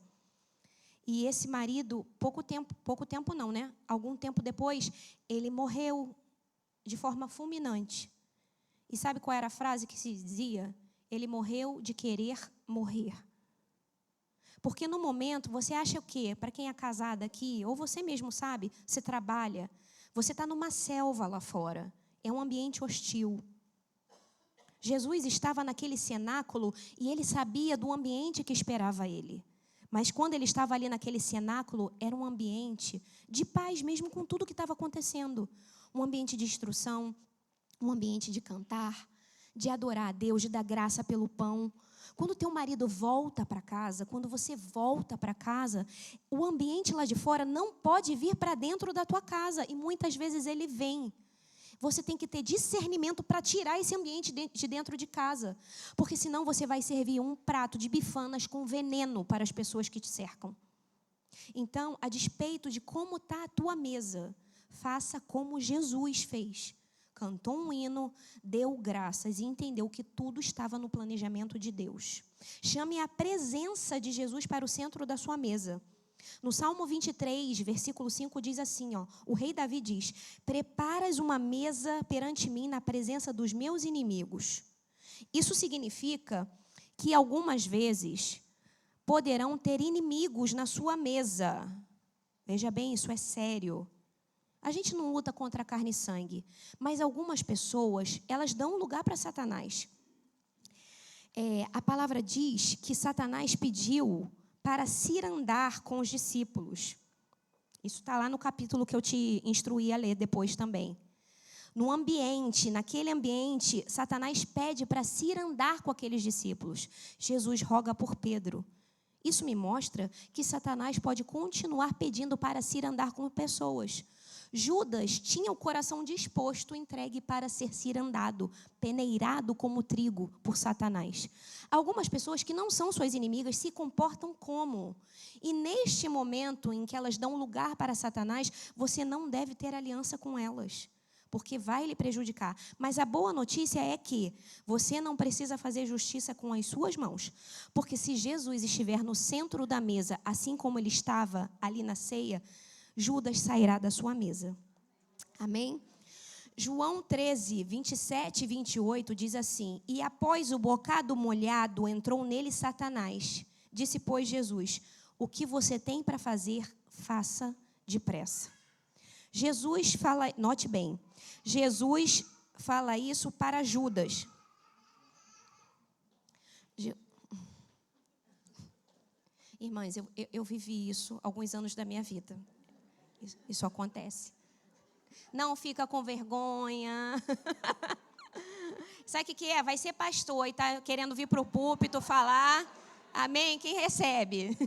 E esse marido, pouco tempo não, né? Algum tempo depois, ele morreu de forma fulminante. E sabe qual era a frase que se dizia? Ele morreu de querer morrer. Porque no momento, você acha o quê? Para quem é casada aqui, ou você mesmo sabe, você trabalha, você está numa selva lá fora. É um ambiente hostil. Jesus estava naquele cenáculo e ele sabia do ambiente que esperava ele. Mas quando ele estava ali naquele cenáculo, era um ambiente de paz, mesmo com tudo que estava acontecendo. Um ambiente de instrução, um ambiente de cantar, de adorar a Deus, de dar graça pelo pão. Quando teu marido volta para casa, quando você volta para casa, o ambiente lá de fora não pode vir para dentro da tua casa. E muitas vezes ele vem. Você tem que ter discernimento para tirar esse ambiente de dentro de casa. Porque senão você vai servir um prato de bifanas com veneno para as pessoas que te cercam. Então, a despeito de como está a tua mesa, faça como Jesus fez. Cantou um hino, deu graças e entendeu que tudo estava no planejamento de Deus. Chame a presença de Jesus para o centro da sua mesa. No Salmo 23, versículo 5, diz assim, o rei Davi diz, preparas uma mesa perante mim na presença dos meus inimigos. Isso significa que algumas vezes poderão ter inimigos na sua mesa. Veja bem, isso é sério. A gente não luta contra carne e sangue, mas algumas pessoas, elas dão lugar para Satanás. A palavra diz que Satanás pediu para cirandar com os discípulos. Isso está lá no capítulo que eu te instruí a ler depois também. Naquele ambiente, Satanás pede para cirandar com aqueles discípulos. Jesus roga por Pedro. Isso me mostra que Satanás pode continuar pedindo para cirandar com pessoas. Judas tinha o coração disposto, entregue para ser cirandado, peneirado como trigo por Satanás. Algumas pessoas que não são suas inimigas se comportam como. E neste momento em que elas dão lugar para Satanás, você não deve ter aliança com elas, porque vai lhe prejudicar. Mas a boa notícia é que você não precisa fazer justiça com as suas mãos, porque se Jesus estiver no centro da mesa, assim como ele estava ali na ceia, Judas sairá da sua mesa. Amém? João 13, 27 e 28 diz assim: E após o bocado molhado, entrou nele Satanás. Disse, pois, Jesus: O que você tem para fazer, faça depressa. Jesus fala, note bem, Jesus fala isso para Judas. Irmãs, eu vivi isso alguns anos da minha vida. Isso acontece. Não fica com vergonha. Sabe o que é? Vai ser pastor e está querendo vir para o púlpito falar. Amém? Quem recebe?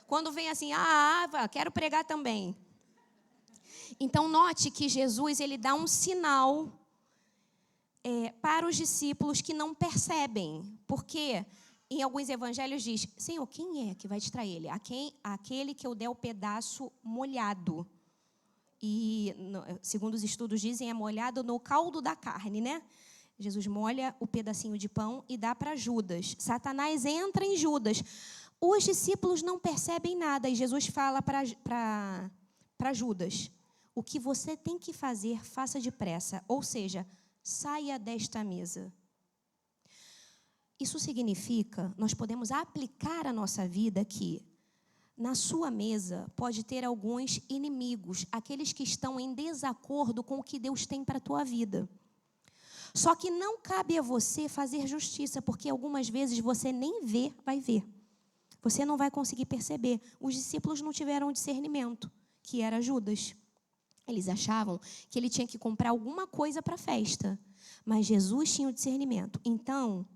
Quando vem assim, quero pregar também. Então, note que Jesus, ele dá um sinal para os discípulos que não percebem. Porque em alguns evangelhos diz, Senhor, quem é que vai distrair ele? Aquele que eu der o pedaço molhado. E, segundo os estudos dizem, é molhado no caldo da carne, né? Jesus molha o pedacinho de pão e dá para Judas. Satanás entra em Judas. Os discípulos não percebem nada. E Jesus fala para Judas, o que você tem que fazer, faça depressa. Ou seja, saia desta mesa. Isso significa, nós podemos aplicar a nossa vida que na sua mesa pode ter alguns inimigos, aqueles que estão em desacordo com o que Deus tem para a tua vida. Só que não cabe a você fazer justiça, porque algumas vezes você nem vai ver. Você não vai conseguir perceber. Os discípulos não tiveram discernimento, que era Judas. Eles achavam que ele tinha que comprar alguma coisa para a festa, mas Jesus tinha o discernimento. Então,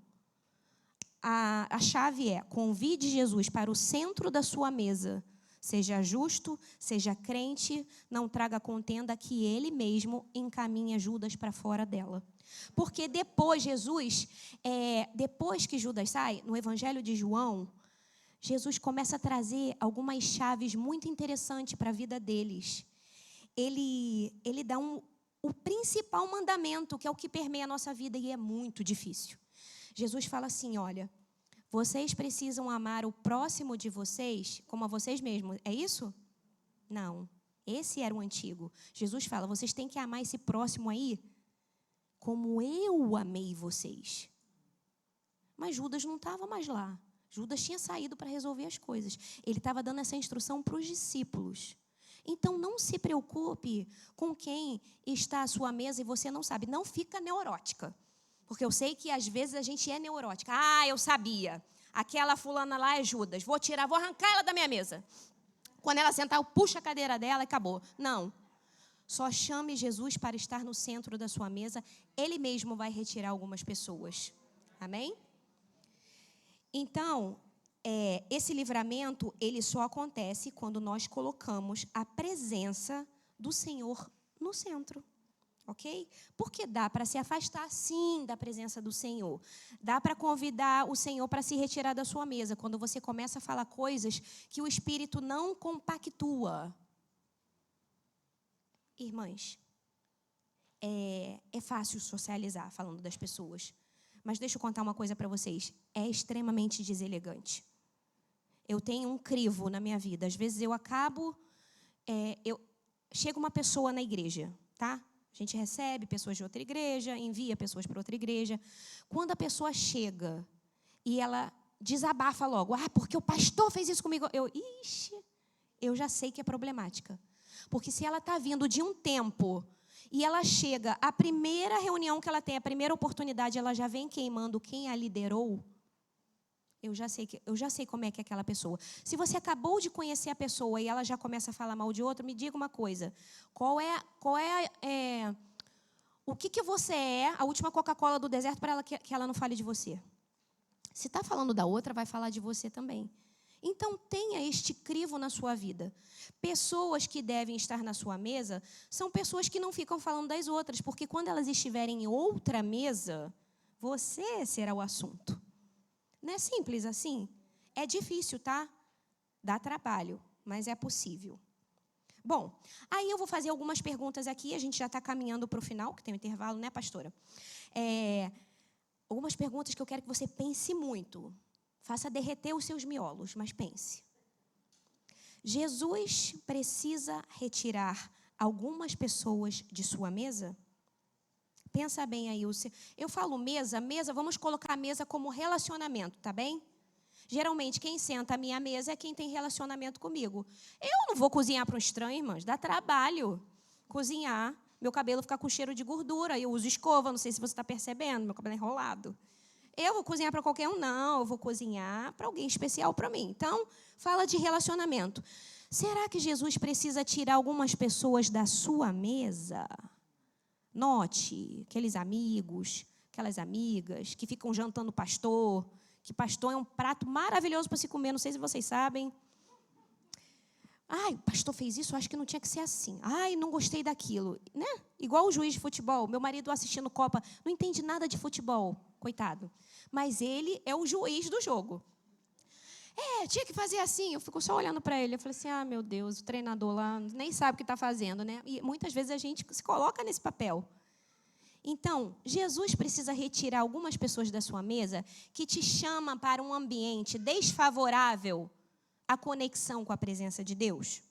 a chave é, convide Jesus para o centro da sua mesa. Seja justo, seja crente, não traga contenda, que ele mesmo encaminha Judas para fora dela. Porque depois depois que Judas sai, no Evangelho de João, Jesus começa a trazer algumas chaves muito interessantes para a vida deles. Ele dá o principal mandamento, que é o que permeia a nossa vida, e é muito difícil. Jesus fala assim, olha, vocês precisam amar o próximo de vocês como a vocês mesmos. É isso? Não. Esse era o antigo. Jesus fala, vocês têm que amar esse próximo aí como eu amei vocês. Mas Judas não estava mais lá. Judas tinha saído para resolver as coisas. Ele estava dando essa instrução para os discípulos. Então, não se preocupe com quem está à sua mesa e você não sabe. Não fica neurótica. Porque eu sei que, às vezes, a gente é neurótica. Eu sabia. Aquela fulana lá é Judas. Vou arrancar ela da minha mesa. Quando ela sentar, eu puxo a cadeira dela e acabou. Não. Só chame Jesus para estar no centro da sua mesa. Ele mesmo vai retirar algumas pessoas. Amém? Então, esse livramento, ele só acontece quando nós colocamos a presença do Senhor no centro. Ok? Porque dá para se afastar, sim, da presença do Senhor. Dá para convidar o Senhor para se retirar da sua mesa, quando você começa a falar coisas que o Espírito não compactua. Irmãs, é fácil socializar falando das pessoas. Mas deixa eu contar uma coisa para vocês. É extremamente deselegante. Eu tenho um crivo na minha vida. Às vezes eu acabo... chega uma pessoa na igreja, tá? A gente recebe pessoas de outra igreja, envia pessoas para outra igreja. Quando a pessoa chega e ela desabafa logo, porque o pastor fez isso comigo, eu já sei que é problemática. Porque se ela está vindo de um tempo e ela chega, a primeira reunião que ela tem, a primeira oportunidade, ela já vem queimando quem a liderou, eu já sei como é que é aquela pessoa. Se você acabou de conhecer a pessoa e ela já começa a falar mal de outro, me diga uma coisa. O que você é, a última Coca-Cola do deserto, para ela que ela não fale de você? Se está falando da outra, vai falar de você também. Então, tenha este crivo na sua vida. Pessoas que devem estar na sua mesa são pessoas que não ficam falando das outras, porque quando elas estiverem em outra mesa, você será o assunto. Não é simples assim? É difícil, tá? Dá trabalho, mas é possível. Bom, aí eu vou fazer algumas perguntas aqui. A gente já está caminhando para o final, que tem um intervalo, né, pastora? Algumas perguntas que eu quero que você pense muito. Faça derreter os seus miolos, mas pense. Jesus precisa retirar algumas pessoas de sua mesa? Pensa bem aí. Eu falo mesa, vamos colocar a mesa como relacionamento, tá bem? Geralmente, quem senta à minha mesa é quem tem relacionamento comigo. Eu não vou cozinhar para um estranho, irmãs. Dá trabalho cozinhar. Meu cabelo fica com cheiro de gordura. Eu uso escova, não sei se você está percebendo. Meu cabelo é enrolado. Eu vou cozinhar para qualquer um? Não. Eu vou cozinhar para alguém especial para mim. Então, fala de relacionamento. Será que Jesus precisa tirar algumas pessoas da sua mesa? Note, aqueles amigos, aquelas amigas que ficam jantando pastor, que pastor é um prato maravilhoso para se comer, não sei se vocês sabem. Ai, o pastor fez isso, acho que não tinha que ser assim. Ai, não gostei daquilo, né? Igual o juiz de futebol, meu marido assistindo Copa, não entende nada de futebol, coitado. Mas ele é o juiz do jogo. Tinha que fazer assim. Eu fico só olhando para ele. Eu falei assim, meu Deus, o treinador lá nem sabe o que está fazendo, né? E muitas vezes a gente se coloca nesse papel. Então, Jesus precisa retirar algumas pessoas da sua mesa que te chamam para um ambiente desfavorável à conexão com a presença de Deus.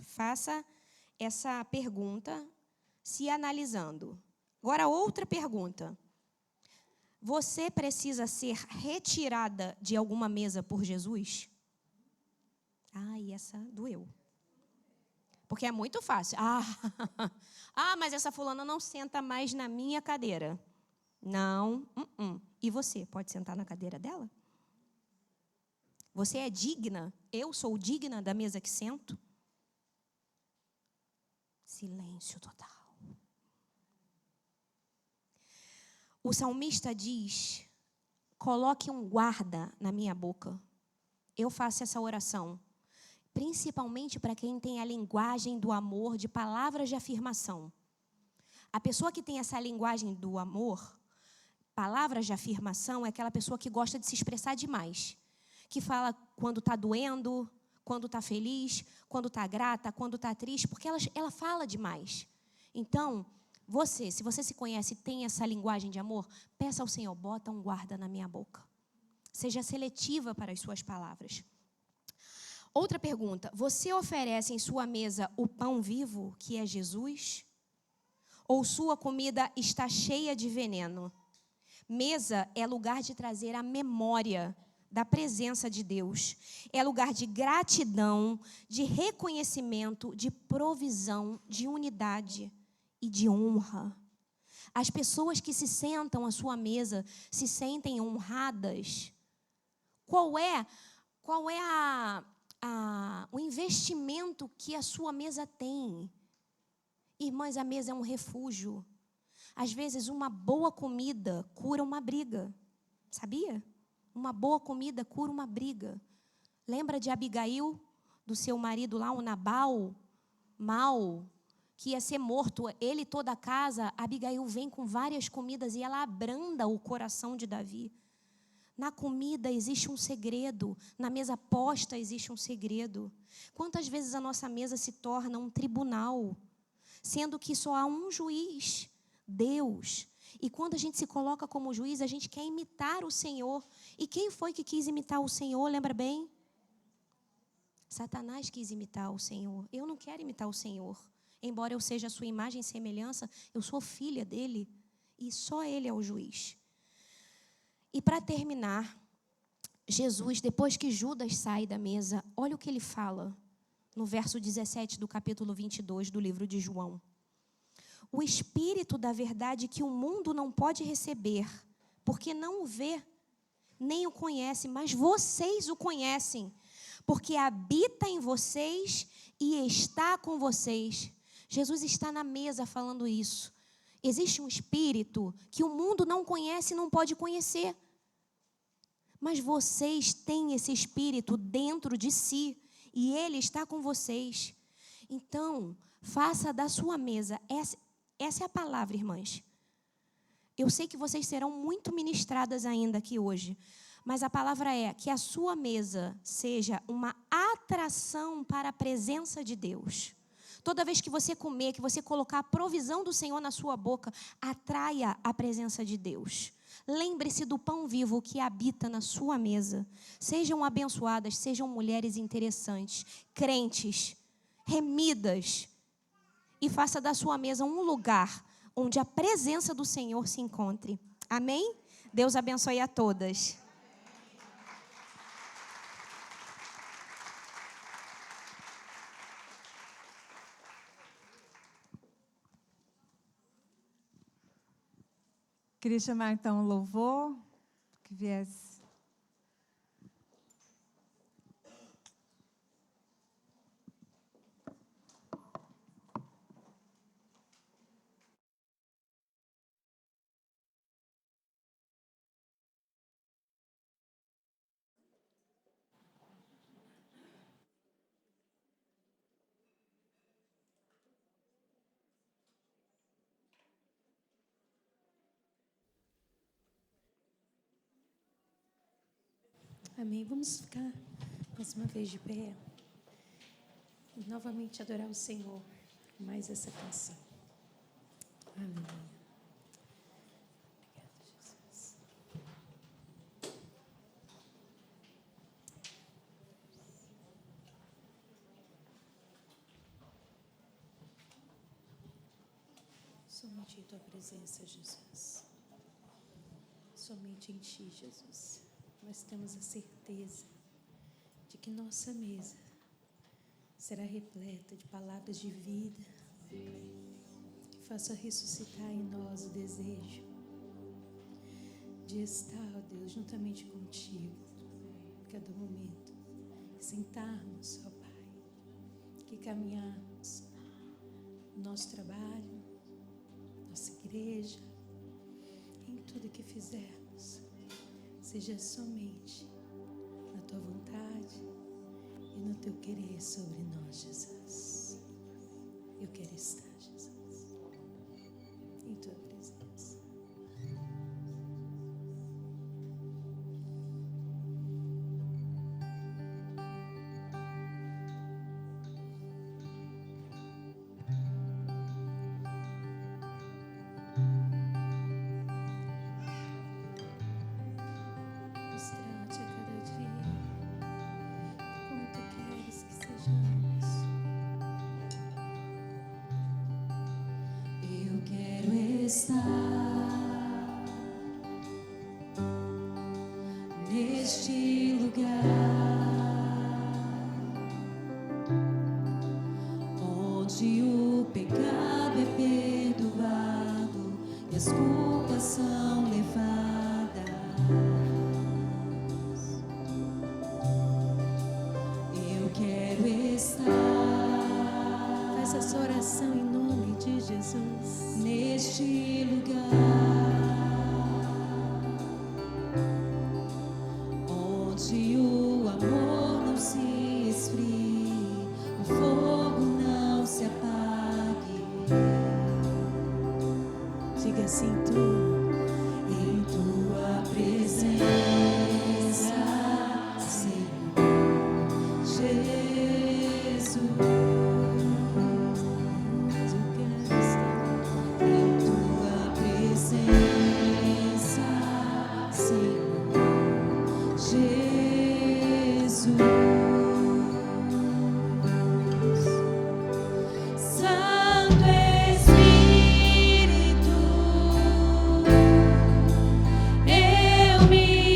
Faça essa pergunta se analisando. Agora, outra pergunta. Você precisa ser retirada de alguma mesa por Jesus? E essa doeu. Porque é muito fácil. Mas essa fulana não senta mais na minha cadeira. Não. E você, pode sentar na cadeira dela? Você é digna? Eu sou digna da mesa que sento? Silêncio total. O salmista diz, coloque um guarda na minha boca. Eu faço essa oração, principalmente para quem tem a linguagem do amor, de palavras de afirmação. A pessoa que tem essa linguagem do amor, palavras de afirmação, é aquela pessoa que gosta de se expressar demais. Que fala quando está doendo, quando está feliz, quando está grata, quando está triste, porque ela fala demais. Então, se você se conhece e tem essa linguagem de amor, peça ao Senhor, bota um guarda na minha boca. Seja seletiva para as suas palavras. Outra pergunta, você oferece em sua mesa o pão vivo, que é Jesus? Ou sua comida está cheia de veneno? Mesa é lugar de trazer a memória da presença de Deus. É lugar de gratidão, de reconhecimento, de provisão, de unidade e de honra. As pessoas que se sentam à sua mesa se sentem honradas. Qual é o investimento que a sua mesa tem? Irmãs, a mesa é um refúgio. Às vezes, uma boa comida cura uma briga. Sabia? Uma boa comida cura uma briga. Lembra de Abigail, do seu marido lá, o Nabal, mau, que ia ser morto, ele e toda a casa. Abigail vem com várias comidas e ela abranda o coração de Davi. Na comida existe um segredo, na mesa posta existe um segredo. Quantas vezes a nossa mesa se torna um tribunal, sendo que só há um juiz, Deus. E quando a gente se coloca como juiz, a gente quer imitar o Senhor. E quem foi que quis imitar o Senhor, lembra bem? Satanás quis imitar o Senhor. Eu não quero imitar o Senhor. Embora eu seja a sua imagem e semelhança, eu sou filha dele. E só ele é o juiz. E para terminar, Jesus, depois que Judas sai da mesa, olha o que ele fala no verso 17 do capítulo 22 do livro de João. O Espírito da verdade que o mundo não pode receber, porque não o vê, nem o conhece, mas vocês o conhecem, porque habita em vocês e está com vocês. Jesus está na mesa falando isso. Existe um Espírito que o mundo não conhece e não pode conhecer. Mas vocês têm esse Espírito dentro de si e Ele está com vocês. Então, faça da sua mesa, essa é a palavra, irmãs. Eu sei que vocês serão muito ministradas ainda aqui hoje, mas a palavra é que a sua mesa seja uma atração para a presença de Deus. Toda vez que você comer, que você colocar a provisão do Senhor na sua boca, atraia a presença de Deus. Lembre-se do pão vivo que habita na sua mesa. Sejam abençoadas, sejam mulheres interessantes, crentes, remidas. E faça da sua mesa um lugar onde a presença do Senhor se encontre. Amém? Deus abençoe a todas. Queria chamar então o louvor que viesse. Amém. Vamos ficar mais uma vez de pé e novamente adorar o Senhor com mais essa canção. Aleluia. Obrigada, Jesus. Somente em Tua presença, Jesus. Somente em Ti, Jesus. Nós temos a certeza de que nossa mesa será repleta de palavras de vida, que faça ressuscitar em nós o desejo de estar, ó Deus, juntamente contigo, a cada momento, que sentarmos, ó Pai, que caminharmos no nosso trabalho, nossa igreja, em tudo que fizermos. Seja somente na Tua vontade e no Teu querer sobre nós, Jesus. Eu quero estar, Jesus, em Tua presença. Mostrar-te a cada dia como Tu queres que sejamos. Eu quero estar neste lugar onde o pecado é perdoado e as culpas são levadas. Eu quero estar Faz essa oração em nome de Jesus. neste lugar onde o amor não se esfrie, o fogo não se apague. Diga assim, Tu. Em Tua presença, Senhor Jesus. Eu quero estar. Em Tua presença, Senhor Jesus. Santo Espírito, eu me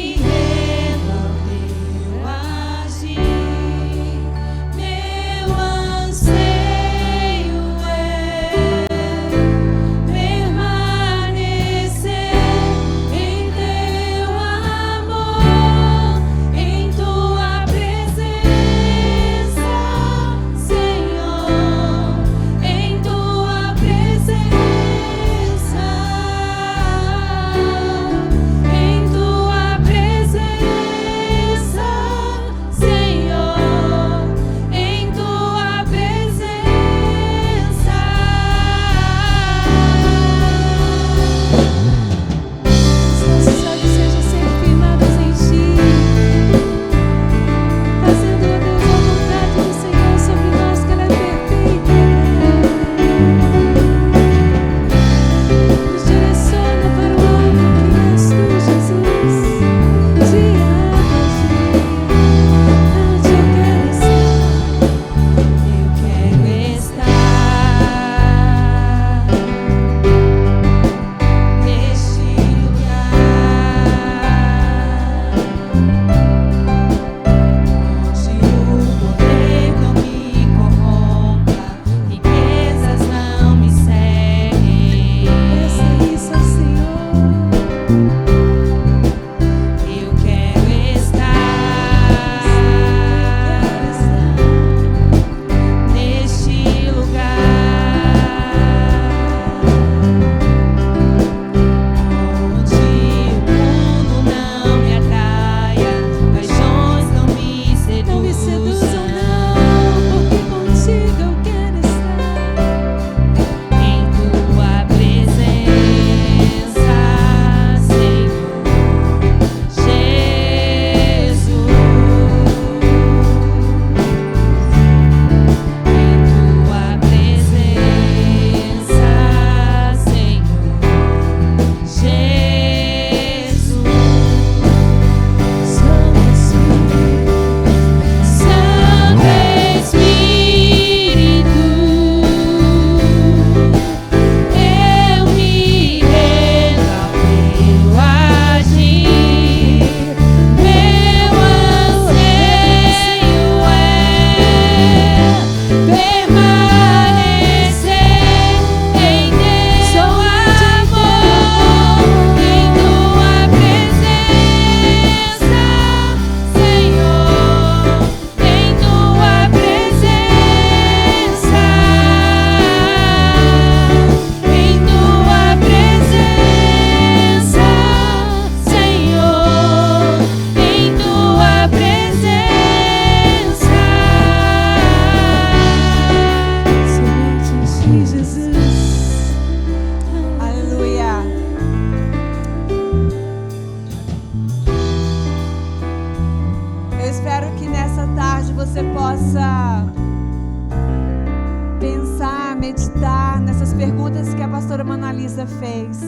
pastora Mona Lisa fez.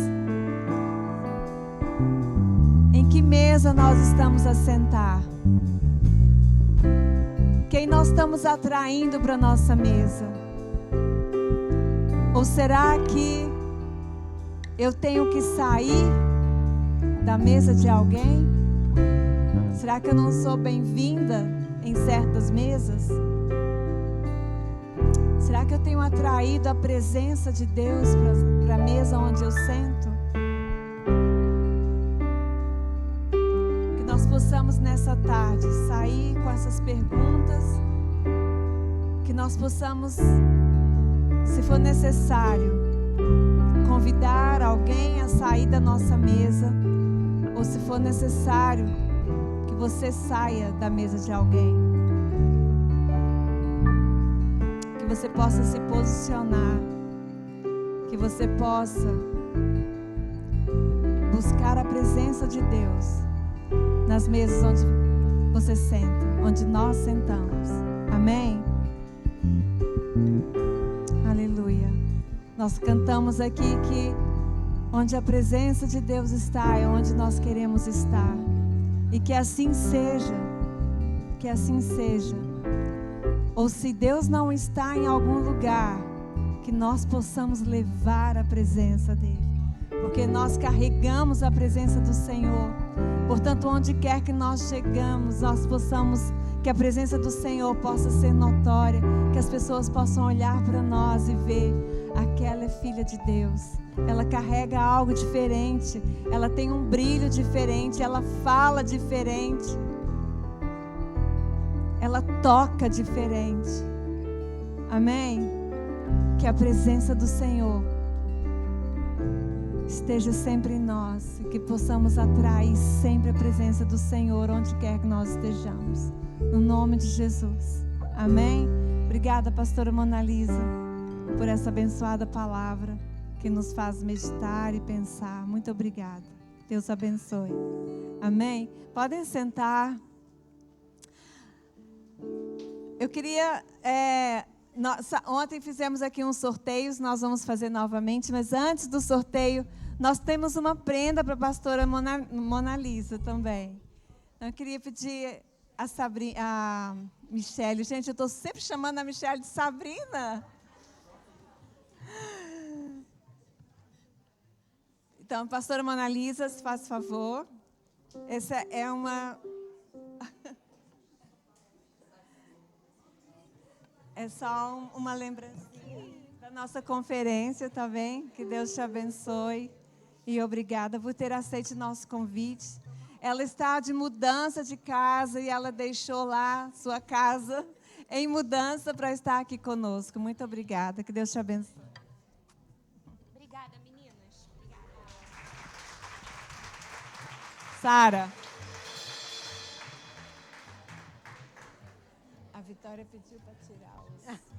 Em que mesa nós estamos a sentar? Quem nós estamos atraindo para a nossa mesa? Ou será que eu tenho que sair da mesa de alguém? Será que eu não sou bem-vinda em certas mesas? Será que eu tenho atraído a presença de Deus para a mesa onde eu sento? Que nós possamos nessa tarde sair com essas perguntas, que nós possamos, se for necessário, convidar alguém a sair da nossa mesa, ou se for necessário, que você saia da mesa de alguém. Que você possa se posicionar, que você possa buscar a presença de Deus nas mesas onde você senta, onde nós sentamos. Amém? Aleluia. Nós cantamos aqui que onde a presença de Deus está é onde nós queremos estar. E que assim seja. Que assim seja. Ou se Deus não está em algum lugar, que nós possamos levar a presença dEle. Porque nós carregamos a presença do Senhor. Portanto, onde quer que nós chegamos, nós possamos, que a presença do Senhor possa ser notória, que as pessoas possam olhar para nós e ver, aquela é filha de Deus. Ela carrega algo diferente, ela tem um brilho diferente, ela fala diferente, ela toca diferente. Amém? Que a presença do Senhor esteja sempre em nós, e que possamos atrair sempre a presença do Senhor onde quer que nós estejamos. No nome de Jesus. Amém? Obrigada, pastora Mona Lisa, por essa abençoada palavra que nos faz meditar e pensar. Muito obrigada. Deus abençoe. Amém? Podem sentar. Eu queria... ontem fizemos aqui uns sorteios, nós vamos fazer novamente, mas antes do sorteio, nós temos uma prenda para a pastora Mona Lisa também. Eu queria pedir a Michele. Gente, eu estou sempre chamando a Michele de Sabrina. Então, pastora Mona Lisa, se faz favor. Essa é uma... É só uma lembrancinha da nossa conferência, tá bem? Que Deus te abençoe. E obrigada por ter aceito o nosso convite. Ela está de mudança de casa e ela deixou lá sua casa em mudança para estar aqui conosco. Muito obrigada. Que Deus te abençoe. Obrigada, meninas. Obrigada. Sara. A Vitória pediu para tirar os...